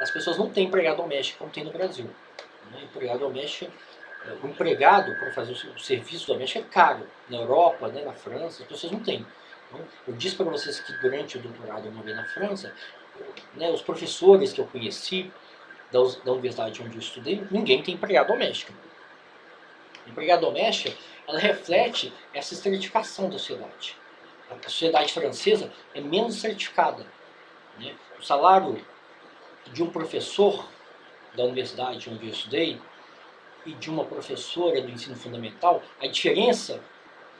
as pessoas não têm empregado doméstico como tem no Brasil, né? Empregado doméstico, o empregado para fazer o serviço doméstico é caro. Na Europa, né, na França, as pessoas não têm. Então, eu disse para vocês que durante o doutorado eu morei na França, né, os professores que eu conheci da universidade onde eu estudei, ninguém tem empregado doméstico. A empregada doméstica, ela reflete essa estratificação da sociedade. A sociedade francesa é menos estratificada, né? O salário de um professor da universidade onde eu estudei e de uma professora do ensino fundamental, a diferença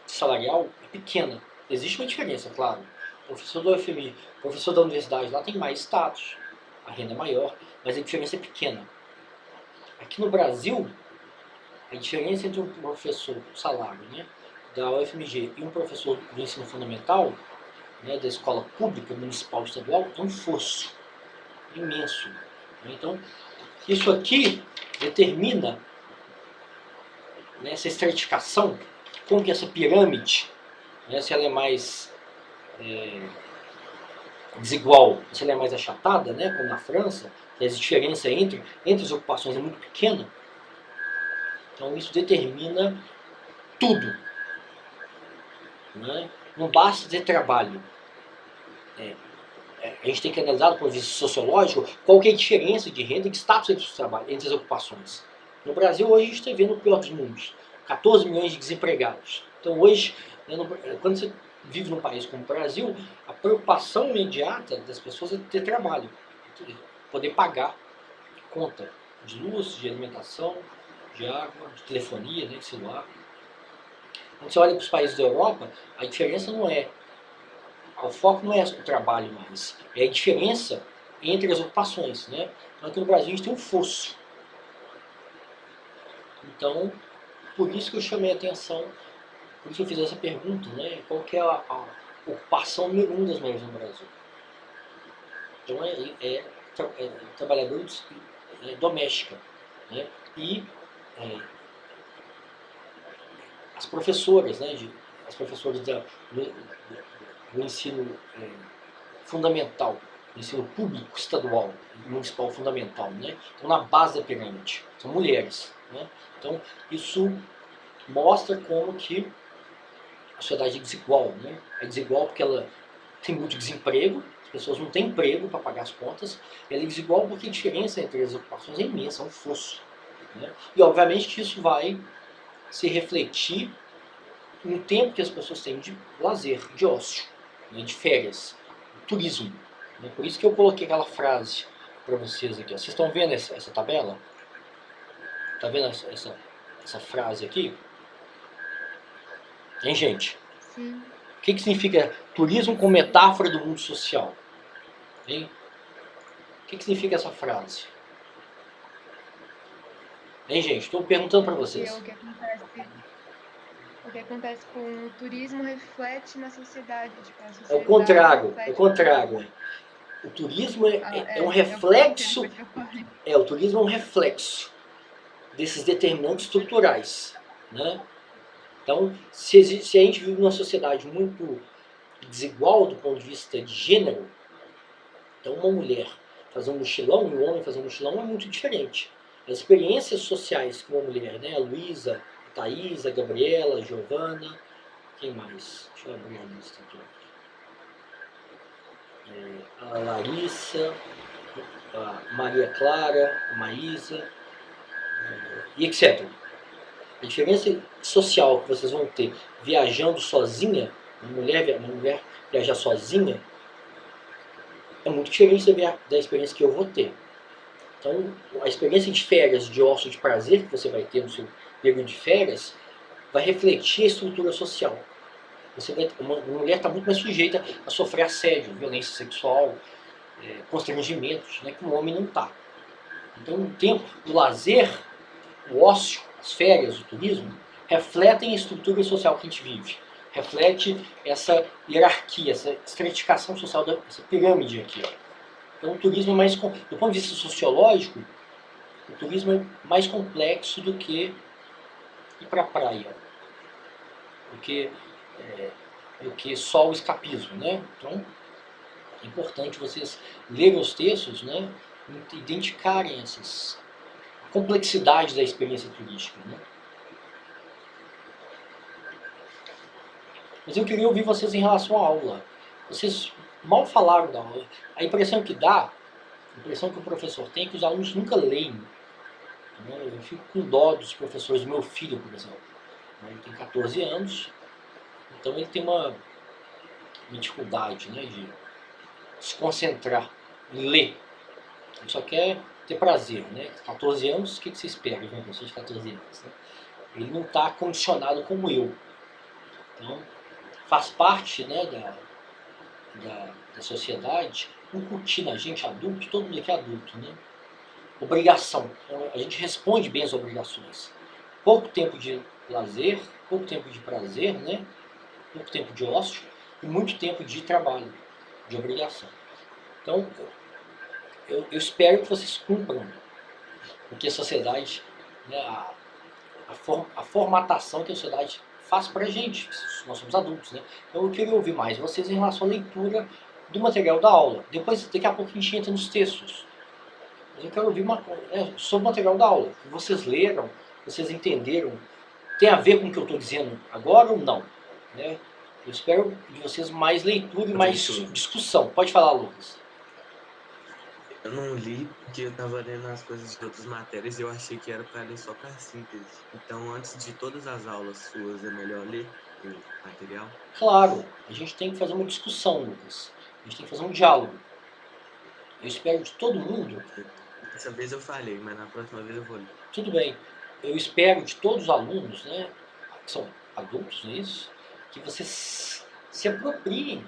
salarial é pequena. Existe uma diferença, claro. O professor do UFMI, o professor da universidade lá tem mais status, a renda é maior, mas a diferença é pequena. Aqui no Brasil, a diferença entre um professor, o salário, né, da UFMG e um professor do ensino fundamental, né, da escola pública, municipal, estadual, é um fosso imenso. Então, isso aqui determina, né, essa estratificação, como que essa pirâmide, né, se ela é mais desigual, se ela é mais achatada, né, como na França, que a diferença entre as ocupações é muito pequena. Então isso determina tudo. Né? Não basta ter trabalho. A gente tem que analisar do ponto de vista sociológico qual que é a diferença de renda e de status entre os trabalhos, entre as ocupações. No Brasil hoje a gente está vendo o pior dos mundos, 14 milhões de desempregados. Então hoje, né, quando você vive num país como o Brasil, a preocupação imediata das pessoas é ter trabalho, poder pagar conta de luz, de alimentação, de água, de telefonia, né, de celular. Quando você olha para os países da Europa, a diferença não é, o foco não é o trabalho mais, é a diferença entre as ocupações. Né? Então aqui no Brasil a gente tem um fosso. Então, por isso que eu chamei a atenção, por isso que eu fiz essa pergunta, né? Qual que é a ocupação número 1 das mulheres no Brasil? Então é trabalhadora doméstica. Né? E as professoras, né? As professoras do ensino fundamental, do ensino público estadual, municipal fundamental, né? Então na base da pirâmide, são mulheres. Né? Então isso mostra como que a sociedade é desigual. Né? É desigual porque ela tem muito desemprego, as pessoas não têm emprego para pagar as contas, ela é desigual porque a diferença entre as ocupações é imensa, é um fosso. Né? E obviamente que isso vai se refletir no tempo que as pessoas têm de lazer, de ócio, né? De férias, turismo. Né? Por isso que eu coloquei aquela frase para vocês aqui. Ó. Vocês estão vendo essa tabela? Está vendo essa frase aqui? Hein, gente? Sim. O que significa turismo como metáfora do mundo social? Hein? O que significa essa frase? Hein, gente? Estou perguntando para vocês. O que acontece com o turismo reflete na sociedade. Tipo, a É o sociedade contrário. reflete É o contrário. O turismo é um reflexo. O turismo é um reflexo desses determinantes estruturais. Né? Então, se a gente vive numa sociedade muito desigual do ponto de vista de gênero, então uma mulher fazer um mochilão e um homem fazer um mochilão é muito diferente. As experiências sociais com uma mulher, né? A Luísa, a Thaís, a Gabriela, a Giovana, quem mais? Deixa eu abrir a lista aqui. A Larissa, a Maria Clara, a Maísa, e etc. A diferença social que vocês vão ter viajando sozinha, uma mulher viajar sozinha, é muito diferente da experiência que eu vou ter. Então, a experiência de férias, de ócio, de prazer que você vai ter no seu período de férias, vai refletir a estrutura social. Uma mulher está muito mais sujeita a sofrer assédio, violência sexual, constrangimentos, né, que um homem não está. Então, o tempo, o lazer, o ócio, as férias, o turismo, refletem a estrutura social que a gente vive. Reflete essa hierarquia, essa estratificação social, essa pirâmide aqui. Ó. Então o turismo é mais, do ponto de vista sociológico, o turismo é mais complexo do que ir para a praia. Do que só o escapismo. Né? Então é importante vocês lerem os textos, né? Identificarem essas complexidades da experiência turística. Né? Mas eu queria ouvir vocês em relação à aula. Vocês mal falaram da aula. A impressão que dá, a impressão que o professor tem é que os alunos nunca leem. Né? Eu fico com dó dos professores do meu filho, por exemplo. Ele tem 14 anos, então ele tem uma dificuldade, né, de se concentrar em ler. Ele só quer ter prazer. Né? 14 anos, o que você espera de uma pessoa de 14 anos? Né? Ele não está condicionado como eu. Então, faz parte, né, da sociedade incutir na gente, adulto, todo mundo aqui é adulto, né? Obrigação. Então, a gente responde bem às obrigações. Pouco tempo de lazer, pouco tempo de prazer, né? Pouco tempo de ócio e muito tempo de trabalho, de obrigação. Então, eu espero que vocês cumpram o que a sociedade, né, a formatação que a sociedade faz para a gente, nós somos adultos, né? Então eu queria ouvir mais vocês em relação à leitura do material da aula. Depois, daqui a pouco a gente entra nos textos. Mas eu quero ouvir sobre o material da aula. Vocês leram, vocês entenderam, tem a ver com o que eu estou dizendo agora ou não? Né? Eu espero de vocês mais leitura e mais discussão. Pode falar, Lucas. Eu não li porque eu tava lendo as coisas de outras matérias e eu achei que era para ler só para síntese. Então, antes de todas as aulas suas, é melhor ler o material? Claro, a gente tem que fazer uma discussão, Lucas. A gente tem que fazer um diálogo. Eu espero de todo mundo. Dessa vez eu falhei, mas na próxima vez eu vou ler. Tudo bem. Eu espero de todos os alunos, né, que são adultos, não é isso? Que vocês se apropriem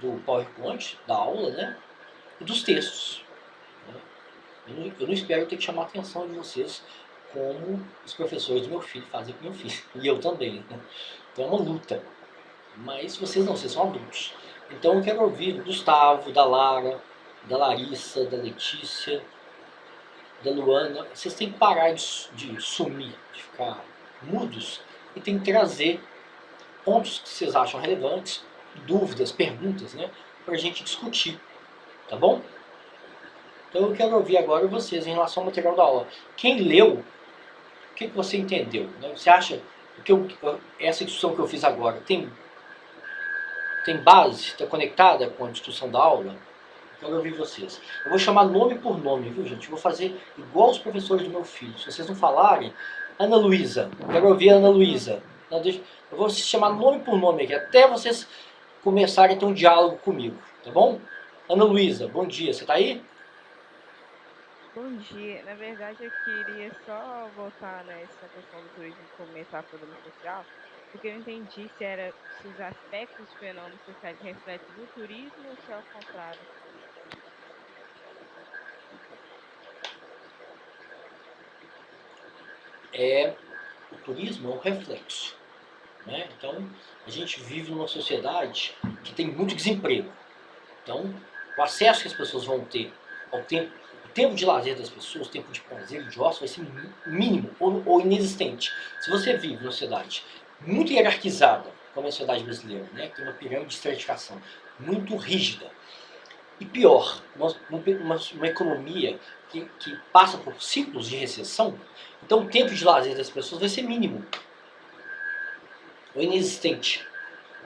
do PowerPoint, da aula, né, e dos textos. Né? Eu não espero ter que chamar a atenção de vocês como os professores do meu filho fazem com o meu filho. E eu também. Né? Então é uma luta. Mas vocês não, vocês são adultos. Então eu quero ouvir do Gustavo, da Lara, da Larissa, da Letícia, da Luana. Vocês têm que parar de sumir, de ficar mudos e tem que trazer pontos que vocês acham relevantes, dúvidas, perguntas, né, para a gente discutir, tá bom? Então eu quero ouvir agora vocês em relação ao material da aula. Quem leu, o que você entendeu? Né? Você acha que essa discussão que eu fiz agora tem base, está conectada com a discussão da aula? Eu quero ouvir vocês. Eu vou chamar nome por nome, viu, gente? Eu vou fazer igual os professores do meu filho. Se vocês não falarem, Ana Luísa, quero ouvir a Ana Luísa. Eu vou chamar nome por nome aqui, até vocês começarem a ter um diálogo comigo, tá bom? Ana Luísa, bom dia, você tá aí? Bom dia. Na verdade, eu queria só voltar nessa questão do turismo como metáfora social, porque eu não entendi se os aspectos dos fenômenos sociais refletem do turismo ou se é ao contrário. O turismo é um reflexo. Né? Então, a gente vive numa sociedade que tem muito desemprego. Então, o acesso que as pessoas vão ter ao tempo, o tempo de lazer das pessoas, o tempo de prazer e de ócio vai ser mínimo ou inexistente. Se você vive numa sociedade muito hierarquizada, como é a sociedade brasileira, né? Que tem uma pirâmide de estratificação muito rígida, e pior, uma economia que passa por ciclos de recessão, então o tempo de lazer das pessoas vai ser mínimo ou inexistente.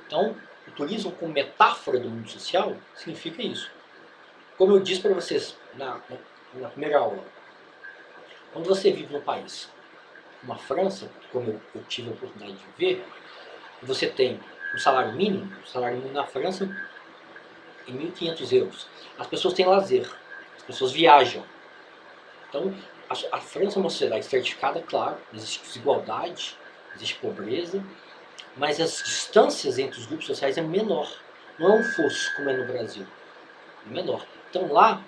Então, o turismo como metáfora do mundo social significa isso. Como eu disse para vocês na primeira aula, quando você vive num país, como a França, como eu tive a oportunidade de ver, você tem um salário mínimo na França em 1.500 euros. As pessoas têm lazer, as pessoas viajam. Então, a França é uma sociedade estratificada, claro, existe desigualdade, existe pobreza, mas as distâncias entre os grupos sociais é menor. Não é um fosso, como é no Brasil. É menor. Então lá,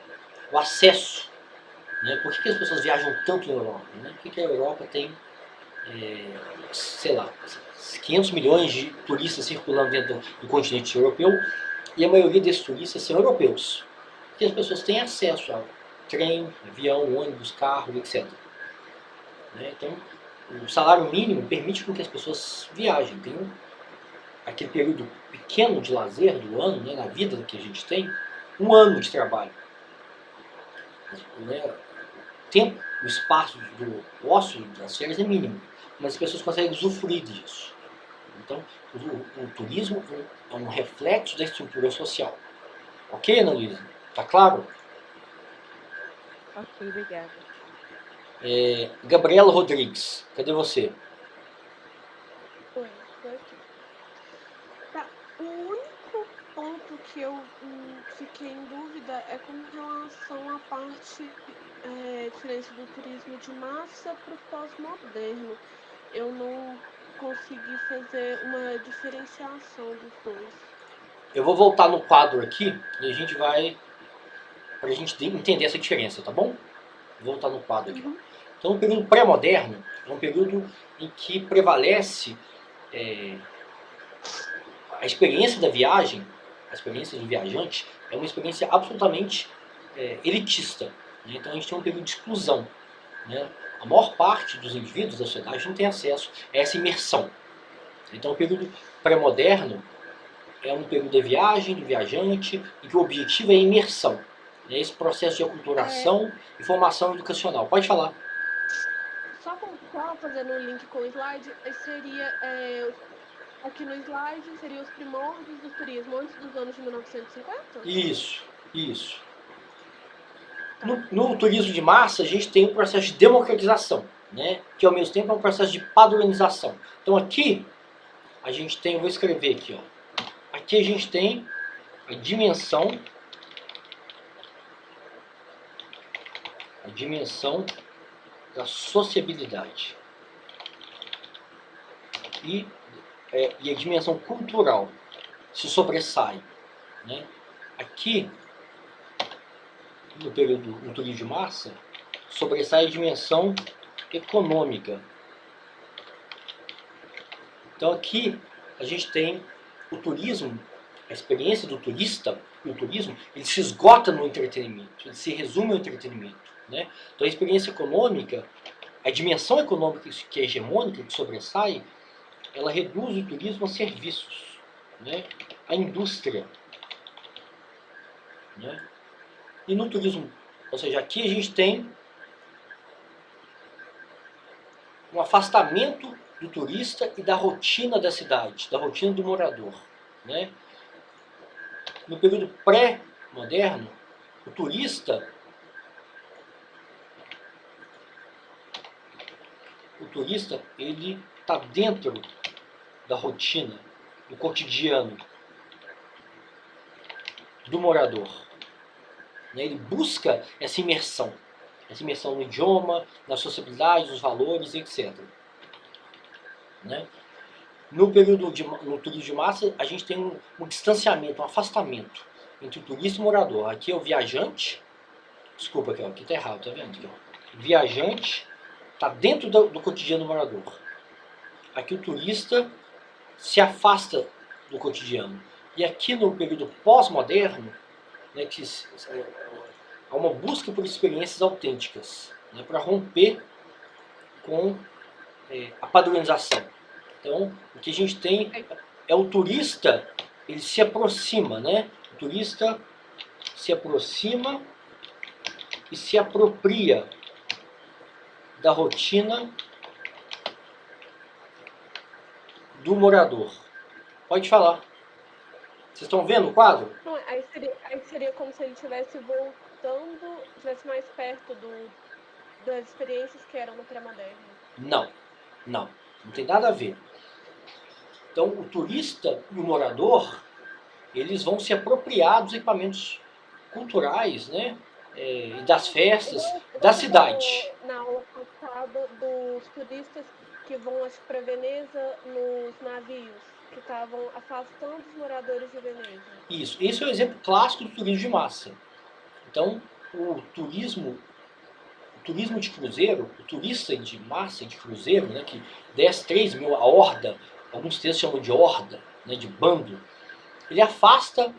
o acesso. Né? Por que as pessoas viajam tanto na Europa? Né? Por que a Europa tem, sei lá, 500 milhões de turistas circulando dentro do continente europeu e a maioria desses turistas são europeus? Porque as pessoas têm acesso a trem, avião, ônibus, carro, etc. Né? Então, o salário mínimo permite com que as pessoas viajem. Tem aquele período pequeno de lazer do ano, né, na vida que a gente tem, um ano de trabalho. Né? O tempo, o espaço do ócio das férias é mínimo, mas as pessoas conseguem usufruir disso. Então, o turismo é um reflexo da estrutura social. Ok, Ana Luísa? Tá claro? Ok, obrigada. Gabriela Rodrigues, cadê você? Oi, tô aqui. Tá, o único ponto que eu fiquei em dúvida é com relação à parte diferença do turismo de massa para o pós-moderno. Eu não consegui fazer uma diferenciação dos dois. Eu vou voltar no quadro aqui e a gente vai, pra gente entender essa diferença, tá bom? Vou voltar no quadro aqui. Uhum. Então o período pré-moderno é um período em que prevalece a experiência da viagem, a experiência do viajante, é uma experiência absolutamente elitista. Né? Então a gente tem um período de exclusão. Né? A maior parte dos indivíduos da sociedade não tem acesso a essa imersão. Então o período pré-moderno é um período de viagem, do viajante, em que o objetivo é a imersão. É esse processo de aculturação e formação educacional. Pode falar. Só fazendo um link com o slide, seria aqui no slide seria os primórdios do turismo antes dos anos de 1950? Isso. No turismo de massa, a gente tem um processo de democratização, né? Que ao mesmo tempo é um processo de padronização. Então aqui, a gente tem, eu vou escrever aqui, ó. Aqui a gente tem a dimensão da sociabilidade e a dimensão cultural se sobressai, né? Aqui no turismo de massa sobressai a dimensão econômica. Então aqui a gente tem o turismo, a experiência do turista, e o turismo, ele se esgota no entretenimento, ele se resume ao entretenimento. Né? Então a experiência econômica, a dimensão econômica que é hegemônica, que sobressai, ela reduz o turismo a serviços, né? A indústria. Né? E no turismo, ou seja, aqui a gente tem um afastamento do turista e da rotina da cidade, da rotina do morador. Né? No período pré-moderno, o turista ele está dentro da rotina, do cotidiano do morador. Né? Ele busca essa imersão no idioma, na sociabilidade, nos valores, etc. Né? No turismo de massa, a gente tem um distanciamento, um afastamento entre o turista e o morador. Aqui é o viajante, desculpa aqui está errado, tá vendo? Aqui, ó. O viajante está dentro do cotidiano do morador. Aqui o turista se afasta do cotidiano. E aqui no período pós-moderno, né, há uma busca por experiências autênticas, né, para romper com a padronização. Então, o que a gente tem é o turista, ele se aproxima, né? O turista se aproxima e se apropria da rotina do morador. Pode falar. Vocês estão vendo o quadro? Não, aí seria como se ele estivesse voltando, estivesse mais perto das experiências que eram no pré-moderno. Não tem nada a ver. Então, o turista e o morador, eles vão se apropriar dos equipamentos culturais, né? E das festas da cidade. Na aula passada dos turistas que vão, acho que, para Veneza nos navios, que estavam afastando os moradores de Veneza. Isso, esse é o exemplo clássico do turismo de massa. Então, o turismo de cruzeiro, o turista de massa de cruzeiro, né, que desce 3 mil, a horda, alguns textos chamam de horda, né, de bando, ele afasta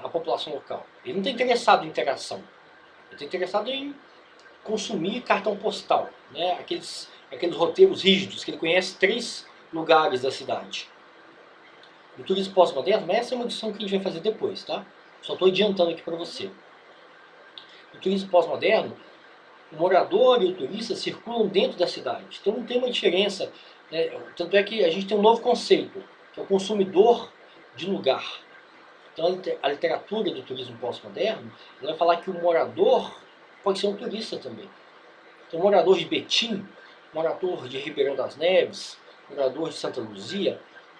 a população local. Ele não está interessado em interação. Ele está interessado em consumir cartão postal, né, aqueles roteiros rígidos, que ele conhece 3 lugares da cidade. No turismo pós-moderno, mas essa é uma edição que a gente vai fazer depois, tá? Só estou adiantando aqui para você. No turismo pós-moderno, o morador e o turista circulam dentro da cidade. Então não tem uma diferença. Né? Tanto é que a gente tem um novo conceito, que é o consumidor de lugar. Então a literatura do turismo pós-moderno vai falar que o morador pode ser um turista também. Então o morador de Betim, morador de Ribeirão das Neves, morador de Santa Luzia,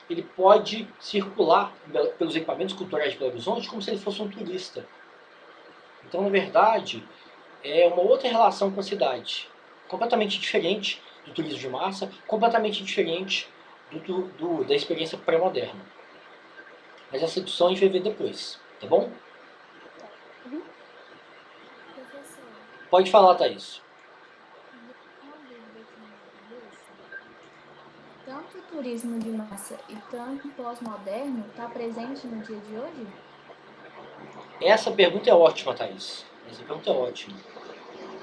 ele pode circular pelos equipamentos culturais de Belo Horizonte como se ele fosse um turista. Então, na verdade, é uma outra relação com a cidade, completamente diferente do turismo de massa, completamente diferente da experiência pré-moderna. Mas essa discussão a gente vai ver depois, tá bom? Professor, Pode falar, Thaís. no tanto o turismo de massa e tanto o pós-moderno está presente no dia de hoje? Essa pergunta é ótima, Thaís. Essa pergunta é ótima.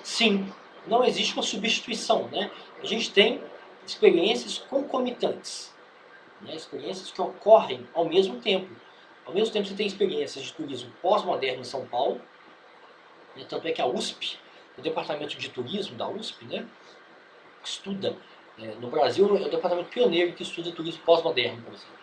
Sim, não existe uma substituição, né? A gente tem experiências concomitantes, né? Experiências que ocorrem ao mesmo tempo. Ao mesmo tempo você tem experiências de turismo pós-moderno em São Paulo, né? Tanto é que a USP, o departamento de turismo da USP, né? Estuda, no Brasil é o departamento pioneiro que estuda turismo pós-moderno, por exemplo.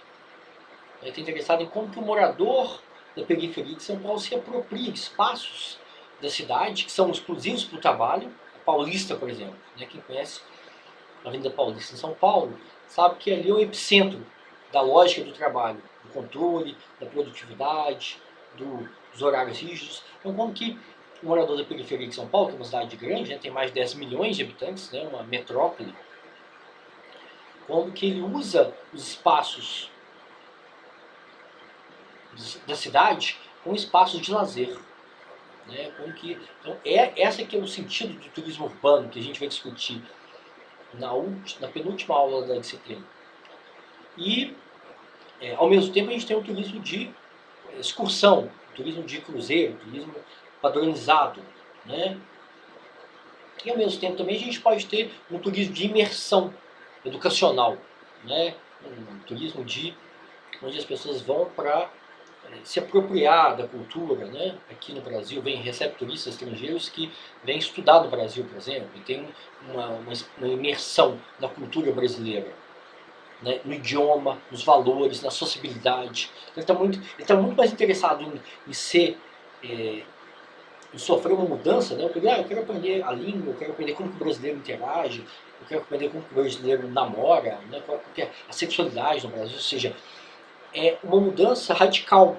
Ele está interessado em como que o morador da periferia de São Paulo se apropria de espaços da cidade que são exclusivos para o trabalho. A Paulista, por exemplo, né? Quem conhece a Avenida Paulista em São Paulo sabe que ali é o epicentro da lógica do trabalho, do controle, da produtividade, dos horários rígidos. Então, como que o morador da periferia de São Paulo, que é uma cidade grande, né? Tem mais de 10 milhões de habitantes, né? Uma metrópole, como que ele usa os espaços da cidade como espaços de lazer, né? Como que, então, essa que é o sentido do turismo urbano que a gente vai discutir na penúltima aula da disciplina. E, ao mesmo tempo, a gente tem o turismo de excursão, o turismo de cruzeiro, o turismo padronizado, né? E, ao mesmo tempo, também a gente pode ter um turismo de imersão educacional, né? Um turismo onde as pessoas vão para se apropriar da cultura, né? Aqui no Brasil recebe turistas estrangeiros que vêm estudar no Brasil, por exemplo, e tem uma imersão na cultura brasileira, né? No idioma, nos valores, na sociabilidade. Ele está muito mais interessado em sofrer uma mudança, né? Eu quero aprender a língua, eu quero aprender como que o brasileiro interage, eu quero aprender como que o brasileiro namora, né? Qual que é a sexualidade no Brasil, ou seja, é uma mudança radical,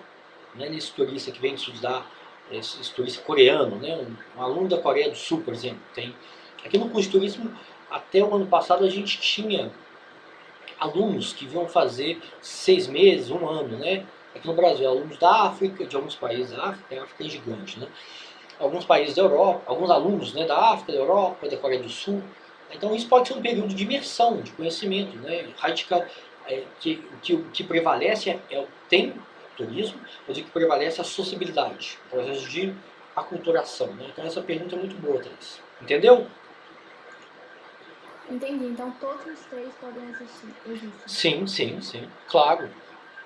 né, nesse turista que vem estudar, esse turista coreano, né, um aluno da Coreia do Sul, por exemplo. Aqui no curso de turismo, até o ano passado, a gente tinha alunos que vinham fazer 6 meses, 1 ano, né, aqui no Brasil, alunos da África, de alguns países da África, a África é gigante, né, alguns países da Europa, alguns alunos, né, da África, da Europa, da Coreia do Sul. Então isso pode ser um período de imersão, de conhecimento, né, radical. O que prevalece tem turismo, mas o que prevalece é a sociabilidade, o processo de aculturação, né? Então essa pergunta é muito boa, Thaís. Entendeu? Entendi. Então todos os três podem existir. Sim, claro.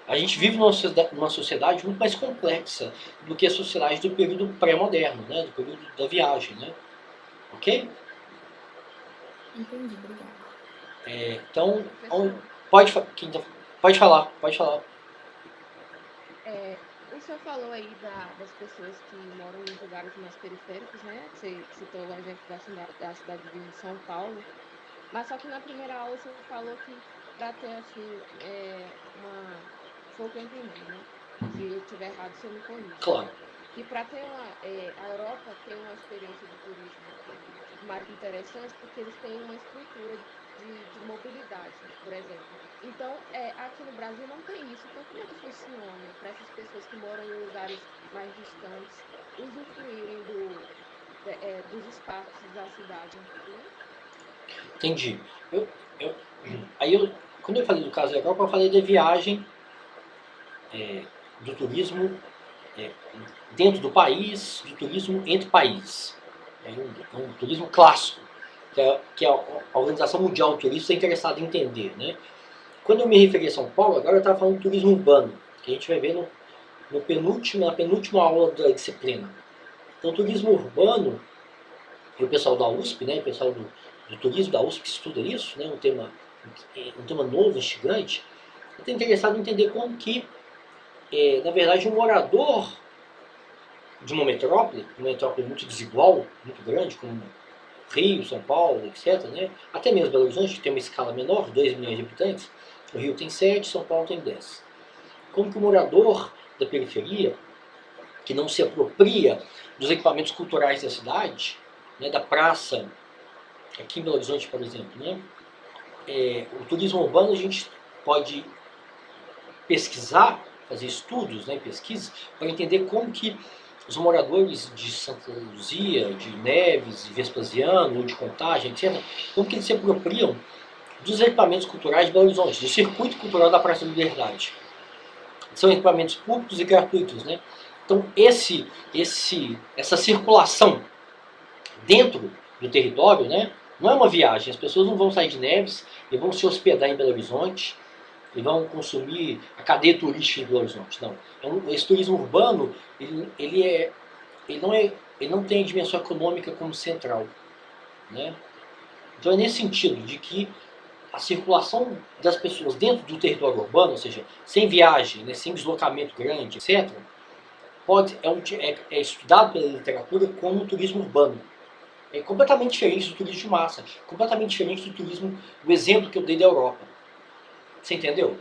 A gente vive numa sociedade muito mais complexa do que a sociedade do período pré-moderno, né? Do período da viagem, né? Ok? Entendi, obrigada. Então, Professor, pode falar. o senhor falou aí das pessoas que moram em lugares mais periféricos, né? Você citou o exemplo da cidade de São Paulo. Mas só que na primeira aula você falou que para ter assim, foi o que eu entendi, né? Se eu estiver errado, você me corrige. Claro. E para ter a Europa tem uma experiência de turismo mais interessante porque eles têm uma estrutura de mobilidade, por exemplo. Então, aqui no Brasil não tem isso. Então, como é que funciona para essas pessoas que moram em lugares mais distantes usufruírem dos espaços da cidade? Né? Entendi. Quando eu falei do caso da Europa, eu falei da viagem, do turismo dentro do país, do turismo entre países. É um turismo clássico, que a Organização Mundial do Turismo está interessada em entender, né? Quando eu me referi a São Paulo, agora eu estava falando do turismo urbano, que a gente vai ver na penúltima aula da disciplina. Então, o turismo urbano, e o pessoal da USP, né, o pessoal do turismo da USP que estuda isso, né, um tema novo, instigante, está interessado em entender como que, na verdade, um morador de uma metrópole muito desigual, muito grande, como Rio, São Paulo, etc., né, até mesmo Belo Horizonte, que tem uma escala menor, 2 milhões de habitantes, o Rio tem 7, São Paulo tem 10. Como que o morador da periferia, que não se apropria dos equipamentos culturais da cidade, né, da praça, aqui em Belo Horizonte, por exemplo, né, o turismo urbano a gente pode pesquisar, fazer estudos, né, pesquisas, para entender como que os moradores de Santa Luzia, de Neves, de Vespasiano, ou de Contagem, etc., como que eles se apropriam dos equipamentos culturais de Belo Horizonte, do circuito cultural da Praça da Liberdade. São equipamentos públicos e gratuitos, né? Então, essa circulação dentro do território, né, não é uma viagem. As pessoas não vão sair de Neves e vão se hospedar em Belo Horizonte e vão consumir a cadeia turística de Belo Horizonte. Não. Esse turismo urbano, ele não tem a dimensão econômica como central, né? Então é nesse sentido de que a circulação das pessoas dentro do território urbano, ou seja, sem viagem, né, sem deslocamento grande, etc., é estudado pela literatura como um turismo urbano. É completamente diferente do turismo de massa, completamente diferente do turismo, do exemplo que eu dei da Europa. Você entendeu?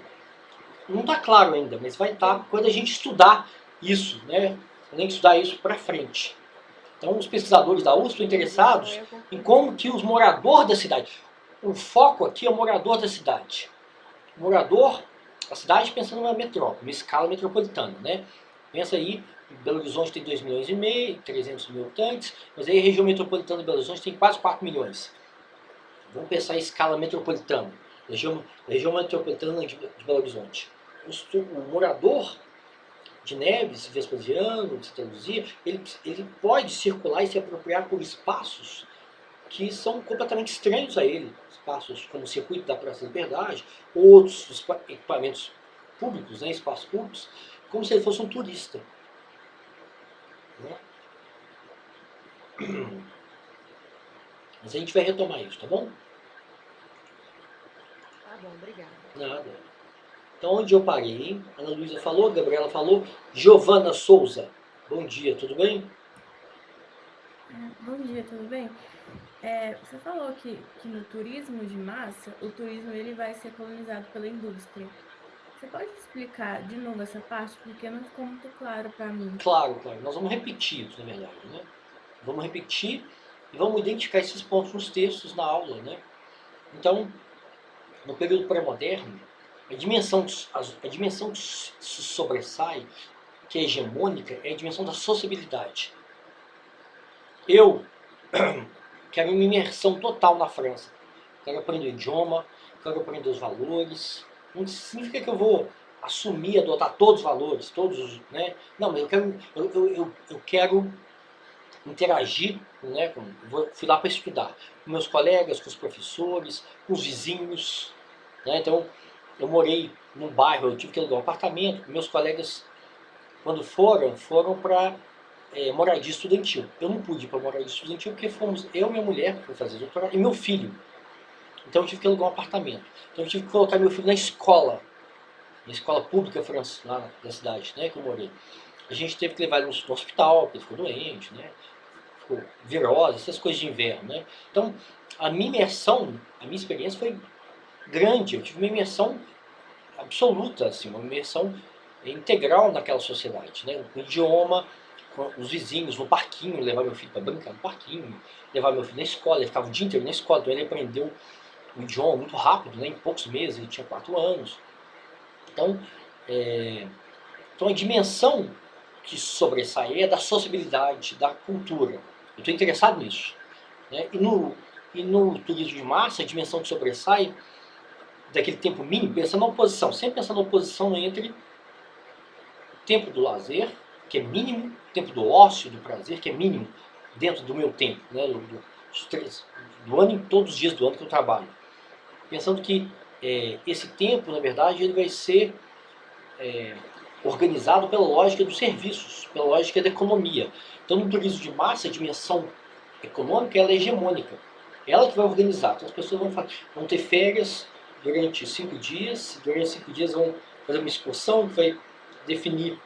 Não está claro ainda, mas vai estar quando a gente estudar isso, né? Quando a gente estudar isso para frente. Então, os pesquisadores da USP estão interessados em como que os moradores da cidade... O foco aqui é o morador da cidade. O morador da cidade pensando numa metrópole, uma escala metropolitana, né? Pensa aí, Belo Horizonte tem 2,5 milhões, 300 mil habitantes, mas aí a região metropolitana de Belo Horizonte tem quase 4 milhões. Vamos pensar em escala metropolitana, região metropolitana de Belo Horizonte. O morador de Neves, Vespasiano, de Santa Luzia, ele pode circular e se apropriar por espaços que são completamente estranhos a ele, espaços como o circuito da Praça da Liberdade, outros equipamentos públicos, né, espaços públicos, como se ele fosse um turista. Né? Mas a gente vai retomar isso, tá bom? Tá bom, obrigada. Nada. Então, onde eu parei, Ana Luísa falou, Gabriela falou, Giovana Souza. Bom dia, tudo bem? Bom dia, tudo bem? Você falou que no turismo de massa, o turismo ele vai ser colonizado pela indústria. Você pode explicar de novo essa parte? Porque não ficou muito claro para mim. Claro. Nós vamos repetir isso, na verdade. Né? Vamos repetir e vamos identificar esses pontos nos textos, na aula. Né? Então, no período pré-moderno, a dimensão que se sobressai, que é hegemônica, é a dimensão da sociabilidade. Eu quero uma imersão total na França. Quero aprender o idioma, quero aprender os valores. Não significa que eu vou assumir, adotar todos os valores, todos, né? Não, mas eu quero interagir, né? Fui lá para estudar com meus colegas, com os professores, com os vizinhos, né? Então, eu morei num bairro, eu tive que alugar um apartamento. Meus colegas, quando foram para moradia estudantil. Eu não pude ir para moradia estudantil porque fomos eu, minha mulher, que foi fazer doutorado, e meu filho. Então eu tive que alugar um apartamento. Então eu tive que colocar meu filho na escola pública lá da cidade, né, que eu morei. A gente teve que levar ele no hospital, porque ele ficou doente, né, ficou virose, essas coisas de inverno, né. Então a minha experiência foi grande. Eu tive uma imersão absoluta, assim, uma imersão integral naquela sociedade, né, com o idioma, com os vizinhos, no parquinho, levar meu filho para brincar no parquinho, levar meu filho na escola, ele ficava o dia inteiro na escola, então ele aprendeu o idioma muito rápido, né? Em poucos meses, ele tinha 4 anos. Então a dimensão que sobressai é da sociabilidade, da cultura. Eu estou interessado nisso. Né? E no turismo de massa, a dimensão que sobressai daquele tempo mínimo, pensando na oposição, sempre pensando na oposição entre o tempo do lazer, que é mínimo, o tempo do ócio, do prazer, que é mínimo, dentro do meu tempo, né, do ano, em todos os dias do ano que eu trabalho. Pensando que esse tempo, na verdade, ele vai ser organizado pela lógica dos serviços, pela lógica da economia. Então, no turismo de massa, a dimensão econômica ela é hegemônica. Ela que vai organizar. Então, as pessoas vão ter férias durante 5 dias, durante 5 dias vão fazer uma excursão que vai definir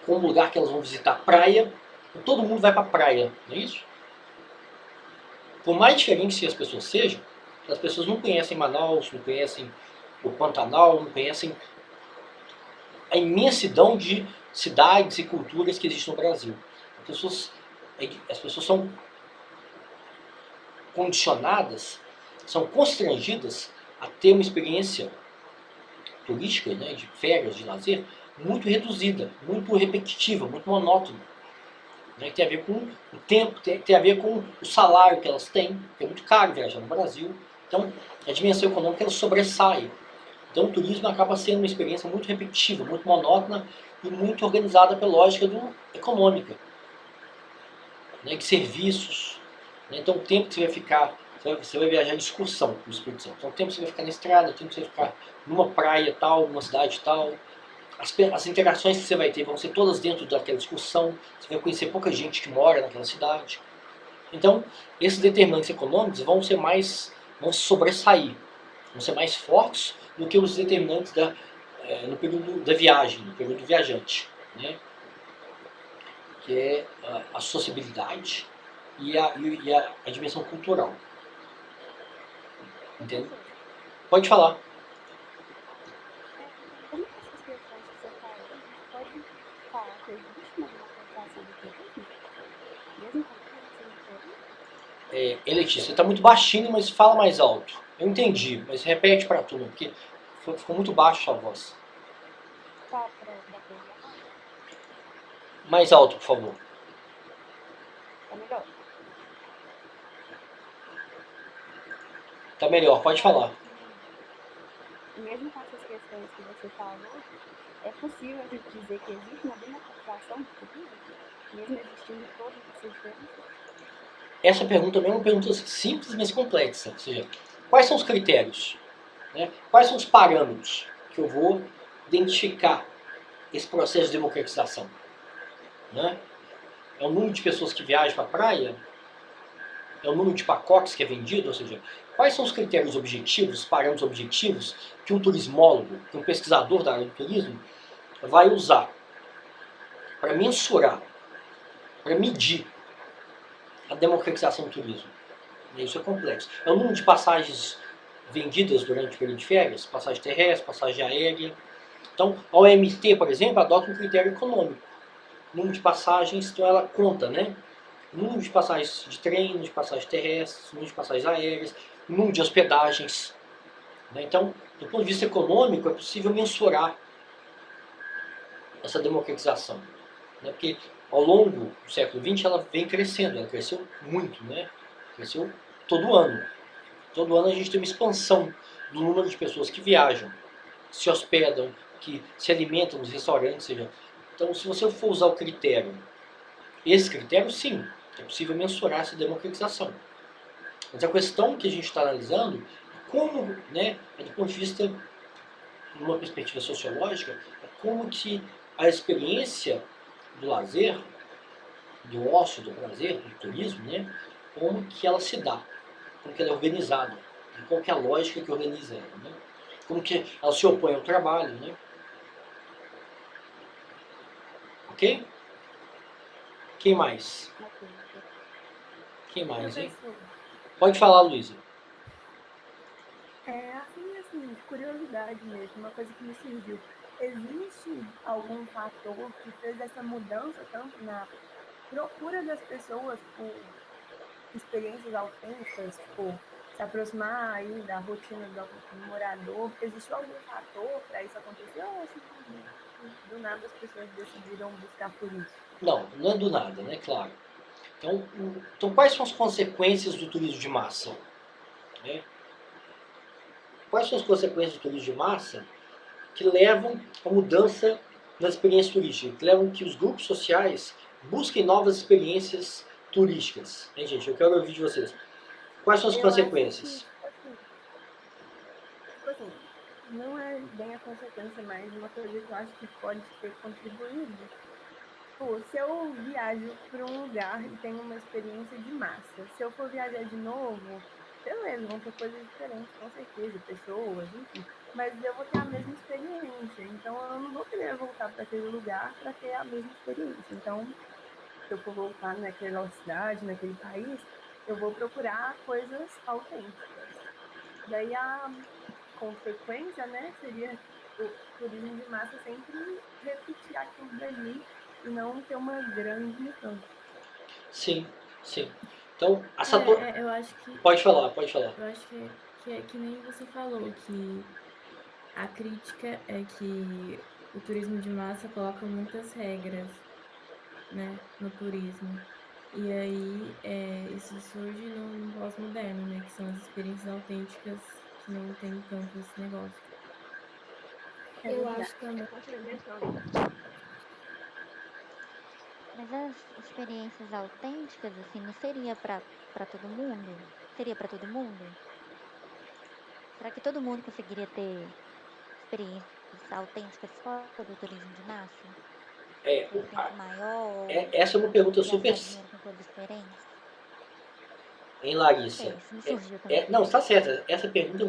como lugar que elas vão visitar praia. Todo mundo vai para a praia, não é isso? Por mais diferentes que as pessoas sejam, as pessoas não conhecem Manaus, não conhecem o Pantanal, não conhecem a imensidão de cidades e culturas que existem no Brasil. As pessoas são condicionadas, são constrangidas a ter uma experiência turística, né, de férias, de lazer, muito reduzida, muito repetitiva, muito monótona. Né, que tem a ver com o tempo, tem a ver com o salário que elas têm, que é muito caro viajar no Brasil. Então, a dimensão econômica ela sobressai. Então, o turismo acaba sendo uma experiência muito repetitiva, muito monótona e muito organizada pela lógica econômica, né, de serviços. Né? Então, o tempo que você vai ficar, você vai viajar de excursão para o Espírito Santo. Então, o tempo que você vai ficar na estrada, o tempo que você vai ficar numa praia tal, numa cidade tal. As interações que você vai ter vão ser todas dentro daquela excursão. Você vai conhecer pouca gente que mora naquela cidade. Então, esses determinantes econômicos vão se sobressair, vão ser mais fortes do que os determinantes no período da viagem, no período do viajante, né? Que é a sociabilidade e a dimensão cultural. Entende? Pode falar. Como essas questões que você falou, a gente pode falar que existe uma democratização do turismo? Mesmo com tudo diferente? Letícia, você está muito baixinho, mas fala mais alto. Eu entendi, mas repete para tudo, porque ficou muito baixo a sua voz. Tá, pra ouvir agora? Mais alto, por favor. Tá melhor? Tá melhor, pode falar. Mesmo com essas questões que você falou, é possível a gente dizer que existe uma democratização do turismo? Mesmo existindo todas essas diferenças? Essa pergunta não é uma pergunta simples, mas complexa. Ou seja, quais são os critérios? Né? Quais são os parâmetros que eu vou identificar esse processo de democratização? Né? É o número de pessoas que viajam para a praia? É o número de pacotes que é vendido? Ou seja, quais são os critérios objetivos, os parâmetros objetivos que um turismólogo, que um pesquisador da área do turismo vai usar para mensurar, para medir a democratização do turismo? Isso é complexo. É o número de passagens vendidas durante o período de férias, passagem terrestre, passagem aérea. Então, a OMT, por exemplo, adota um critério econômico. O número de passagens, então ela conta, né? O número de passagens de trem, número de passagens terrestres, número de passagens aéreas, número de hospedagens. Né? Então, do ponto de vista econômico, é possível mensurar essa democratização. Né? Porque ao longo do século XX ela vem crescendo, ela cresceu muito, né? Cresceu todo ano. Todo ano a gente tem uma expansão do número de pessoas que viajam, se hospedam, que se alimentam nos restaurantes. Seja. Então, se você for usar o critério, esse critério, sim, é possível mensurar essa democratização. Mas a questão que a gente está analisando é como, né, do ponto de vista, numa perspectiva sociológica, é como que a experiência do lazer, do ócio, do prazer, do turismo, né, como que ela se dá, como que ela é organizada, e qual que é a lógica que organiza ela, né? Como que ela se opõe ao trabalho, né? Ok? Quem mais? Quem mais, hein? Professor, Pode falar, Luísa. assim, de curiosidade mesmo, uma coisa que me surgiu. Existe algum fator que fez essa mudança tanto na procura das pessoas por experiências autênticas, tipo, se aproximar aí da rotina do morador? Existiu algum fator para isso acontecer ou simplesmente do nada as pessoas decidiram buscar por isso? Não, não é do nada, né? Claro. Então quais são as consequências do turismo de massa? Né? Quais são as consequências do turismo de massa que levam à mudança nas experiências turísticas, que levam que os grupos sociais busquem novas experiências turísticas? Hein, gente? Eu quero ouvir de vocês. Quais são as Eu consequências? acho que, tipo assim, não é bem a consequência, mas uma coisa que eu acho que pode ter contribuído. Tipo, se eu viajo para um lugar e tenho uma experiência de massa, se eu for viajar de novo, beleza, vão ter coisas diferentes, com certeza, pessoas, enfim, mas eu vou ter a mesma experiência, então eu não vou querer voltar para aquele lugar para ter a mesma experiência. Então, se eu for voltar naquela cidade, naquele país, eu vou procurar coisas autênticas. Daí a consequência, né, seria o turismo de massa sempre repetir aquilo dali e não ter uma grande mudança. Sim, sim. Então, a Sator... Eu acho que Pode falar, pode falar. eu acho que é que nem você falou, que a crítica é que o turismo de massa coloca muitas regras, né, no turismo. E aí, isso surge no pós-moderno, né? Que são as experiências autênticas que não tem tanto esse negócio. É Eu verdade. acho também. Mas as experiências autênticas, assim, não seria para todo mundo? Seria para todo mundo? Será que todo mundo conseguiria ter experiências autênticas fora do turismo de massa? É, Por um tempo maior, essa é uma pergunta super. gastar dinheiro com coisas diferentes? Hein, Não Larissa? sei, isso me surgiu também. Não, está certa. Essa pergunta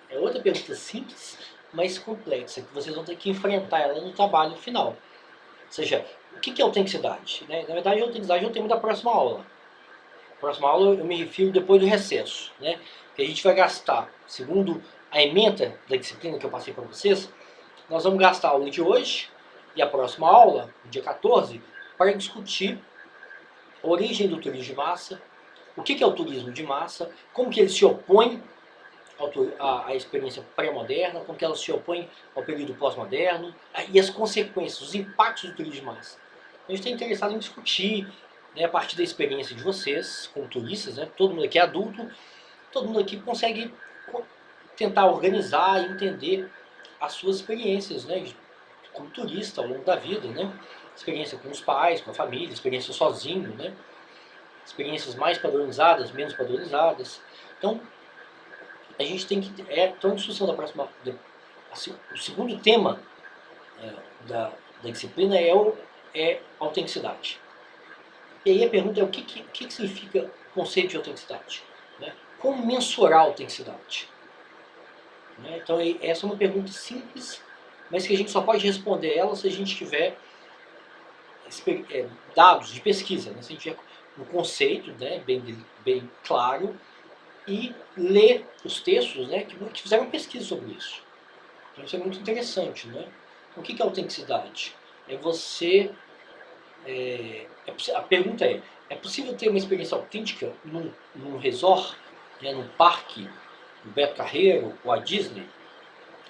é outra pergunta simples, mas complexa, que vocês vão ter que enfrentar ela no trabalho final. Ou seja, o que é autenticidade? Né? Na verdade, a autenticidade é o tema da próxima aula. A próxima aula eu me refiro depois do recesso, né? Que a gente vai gastar, segundo a ementa da disciplina que eu passei para vocês, nós vamos gastar a aula de hoje e a próxima aula, no dia 14, para discutir a origem do turismo de massa, o que é o turismo de massa, como que ele se opõe à experiência pré-moderna, como que ela se opõe ao período pós-moderno, e as consequências, os impactos do turismo de massa. A gente está interessado em discutir, né, a partir da experiência de vocês, como turistas, né, todo mundo aqui é adulto, todo mundo aqui consegue tentar organizar e entender as suas experiências, né, como turista ao longo da vida, né, experiência com os pais, com a família, experiência sozinho, né, experiências mais padronizadas, menos padronizadas. Então, a gente tem que... Então, a discussão da próxima... o segundo tema da disciplina é autenticidade. E aí a pergunta é o que significa o conceito de autenticidade? Né? Como mensurar a autenticidade? Né? Então, essa é uma pergunta simples, mas que a gente só pode responder ela se a gente tiver dados de pesquisa, né? Se a gente tiver um conceito, né, bem claro, e ler os textos, né, que fizeram pesquisa sobre isso. Então isso é muito interessante. Né? O que é autenticidade? É você... a pergunta é possível ter uma experiência autêntica num resort, né, num parque, no Beto Carreiro ou a Disney?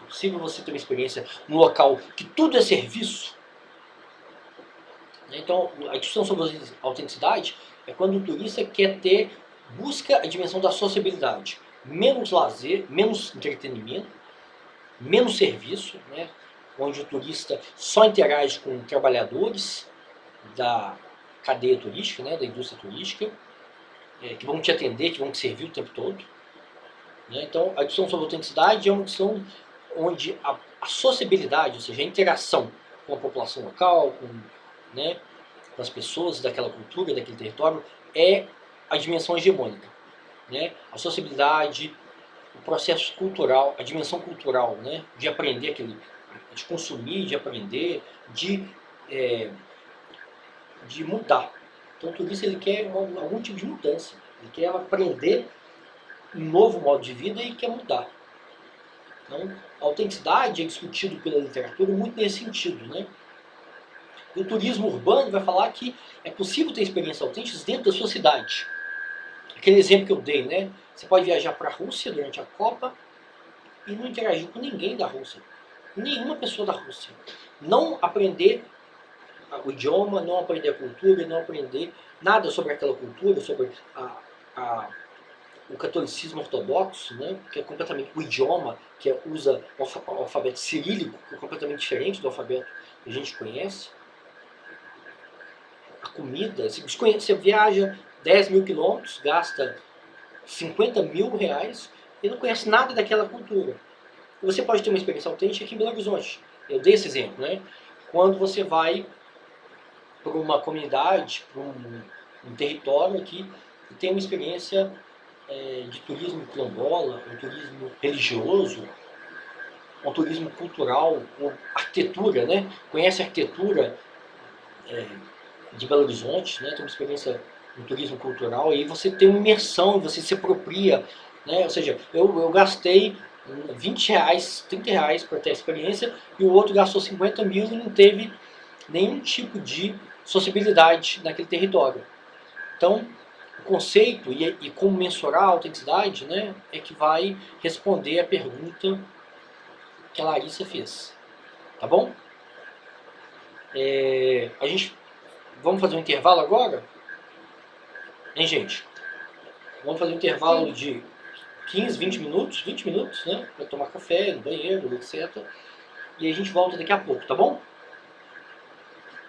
É possível você ter uma experiência num local que tudo é serviço? Então, a discussão sobre autenticidade é quando o turista busca a dimensão da sociabilidade. Menos lazer, menos entretenimento, menos serviço, né? Onde o turista só interage com trabalhadores da cadeia turística, né? Da indústria turística, que vão te atender, que vão te servir o tempo todo. Né? Então, a discussão sobre autenticidade é uma discussão onde a sociabilidade, ou seja, a interação com a população local, né, com as pessoas daquela cultura, daquele território, é a dimensão hegemônica. Né? A sociabilidade, o processo cultural, a dimensão cultural, né? De aprender de consumir, de aprender, de mudar. Então, o turista ele quer algum tipo de mudança, ele quer aprender um novo modo de vida e quer mudar. Então, a autenticidade é discutido pela literatura muito nesse sentido, né? E o turismo urbano vai falar que é possível ter experiências autênticas dentro da sua cidade. Aquele exemplo que eu dei, né? Você pode viajar para a Rússia durante a Copa e não interagir com ninguém da Rússia. Nenhuma pessoa da Rússia. Não aprender o idioma, não aprender a cultura, não aprender nada sobre aquela cultura, sobre o catolicismo ortodoxo, né? Que é completamente o idioma, que usa o alfabeto cirílico, que é completamente diferente do alfabeto que a gente conhece. A comida, você viaja 10 mil quilômetros, gasta 50 mil reais e não conhece nada daquela cultura. E você pode ter uma experiência autêntica aqui em Belo Horizonte. Eu dei esse exemplo, né? Quando você vai para uma comunidade, para um território aqui, e tem uma experiência de turismo quilombola, um turismo religioso, um turismo cultural, com arquitetura, né? Conhece a arquitetura de Belo Horizonte, né? Tem uma experiência no turismo cultural, e aí você tem uma imersão, você se apropria, né? Ou seja, eu gastei 20 reais, 30 reais para ter a experiência, e o outro gastou 50 mil e não teve nenhum tipo de sociabilidade naquele território. Então, o conceito e como mensurar a autenticidade, né, é que vai responder a pergunta que a Larissa fez. Tá bom? Vamos fazer um intervalo agora? Hein, gente? Vamos fazer um intervalo de 15, 20 minutos, né? Para tomar café, no banheiro, etc. E a gente volta daqui a pouco, tá bom?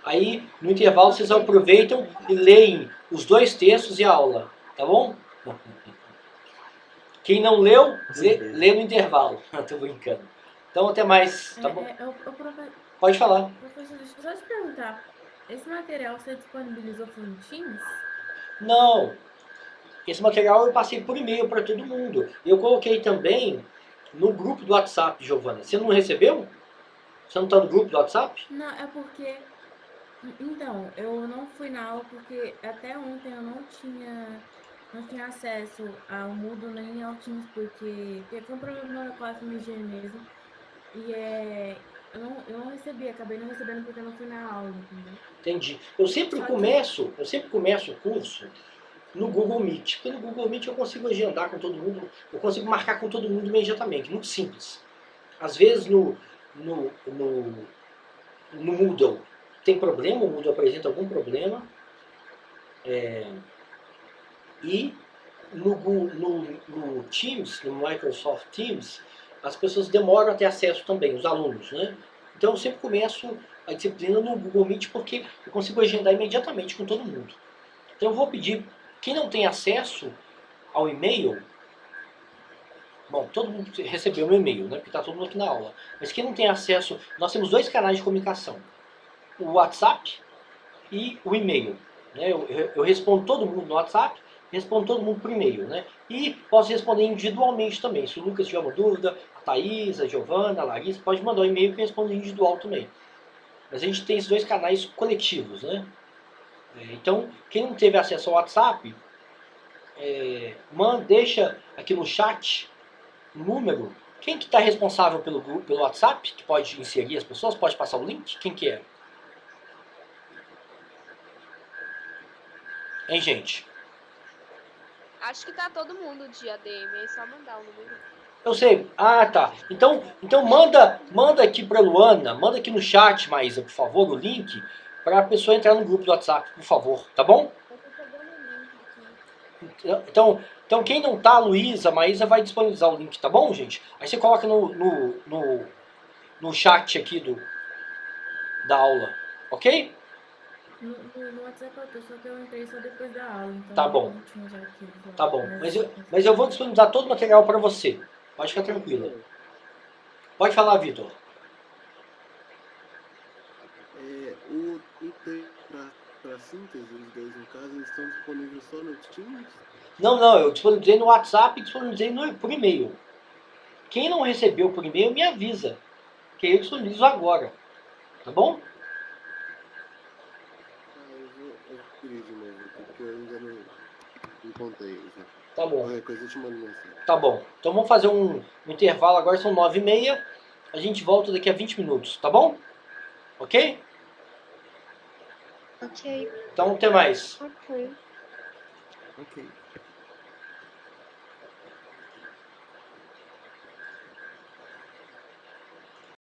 Aí, no intervalo, vocês aproveitam e leem os 2 textos e a aula, tá bom? Quem não leu, lê no intervalo. Tô brincando. Então, até mais, tá bom? Pode falar. Professor, deixa eu só te perguntar. Esse material você disponibilizou foi no Teams? Não. Esse material eu passei por e-mail para todo mundo. Eu coloquei também no grupo do WhatsApp, Giovana. Você não recebeu? Você não está no grupo do WhatsApp? Não, é porque... Então, eu não fui na aula porque até ontem eu não tinha acesso ao Moodle nem ao Teams, porque teve um problema na minha classe no IG mesmo. E eu não recebi, acabei não recebendo porque eu não fui na aula, entendeu? Entendi. Eu sempre começo o curso no Google Meet. Porque no Google Meet eu consigo agendar com todo mundo, eu consigo marcar com todo mundo imediatamente, muito simples. Às vezes no Moodle tem problema, o Moodle apresenta algum problema, e no Teams, no Microsoft Teams, as pessoas demoram a ter acesso também, os alunos, né? Então eu sempre começo a disciplina no Google Meet porque eu consigo agendar imediatamente com todo mundo. Então eu vou pedir, quem não tem acesso ao e-mail, bom, todo mundo recebeu meu e-mail, né? Porque está todo mundo aqui na aula. Mas quem não tem acesso, nós temos 2 canais de comunicação, o WhatsApp e o e-mail. Né? Eu respondo todo mundo no WhatsApp, respondo todo mundo por e-mail, né? E posso responder individualmente também. Se o Lucas tiver uma dúvida, a Thaís, a Giovana, a Larissa, pode mandar um e-mail que eu respondo individual também. Mas a gente tem esses 2 canais coletivos, né? Então, quem não teve acesso ao WhatsApp, deixa aqui no chat o número. Quem que está responsável pelo WhatsApp, que pode inserir as pessoas, pode passar o link? Quem que é? Hein, gente? Acho que tá todo mundo de ADM, é só mandar o número. Eu sei. Ah, tá. Então manda aqui pra Luana, manda aqui no chat, Maísa, por favor, o link, para a pessoa entrar no grupo do WhatsApp, por favor, tá bom? Eu tô pegando o link aqui. Então quem não tá, Luísa, Maísa vai disponibilizar o link, tá bom, gente? Aí você coloca no chat aqui da aula, ok? No WhatsApp eu tô, só que eu entrei só depois da aula, então Tá bom. não tinha os arquivos lá. Tá bom. Mas eu vou disponibilizar todo o material para você. Pode ficar tranquila. Pode falar, Vitor. O texto para síntese, os 2 no caso, eles estão disponíveis só no Teams? Não, eu disponibilizei no WhatsApp e disponibilizei por e-mail. Quem não recebeu por e-mail, me avisa, que eu disponibilizo agora. Tá bom? Eu vou querer de novo, porque eu ainda não encontrei já. Tá bom. Qualquer coisa eu te mando mensagem. Tá bom. Então vamos fazer um intervalo agora, são 9h30. A gente volta daqui a 20 minutos, tá bom? Ok? Ok. Então até mais. Ok. Ok.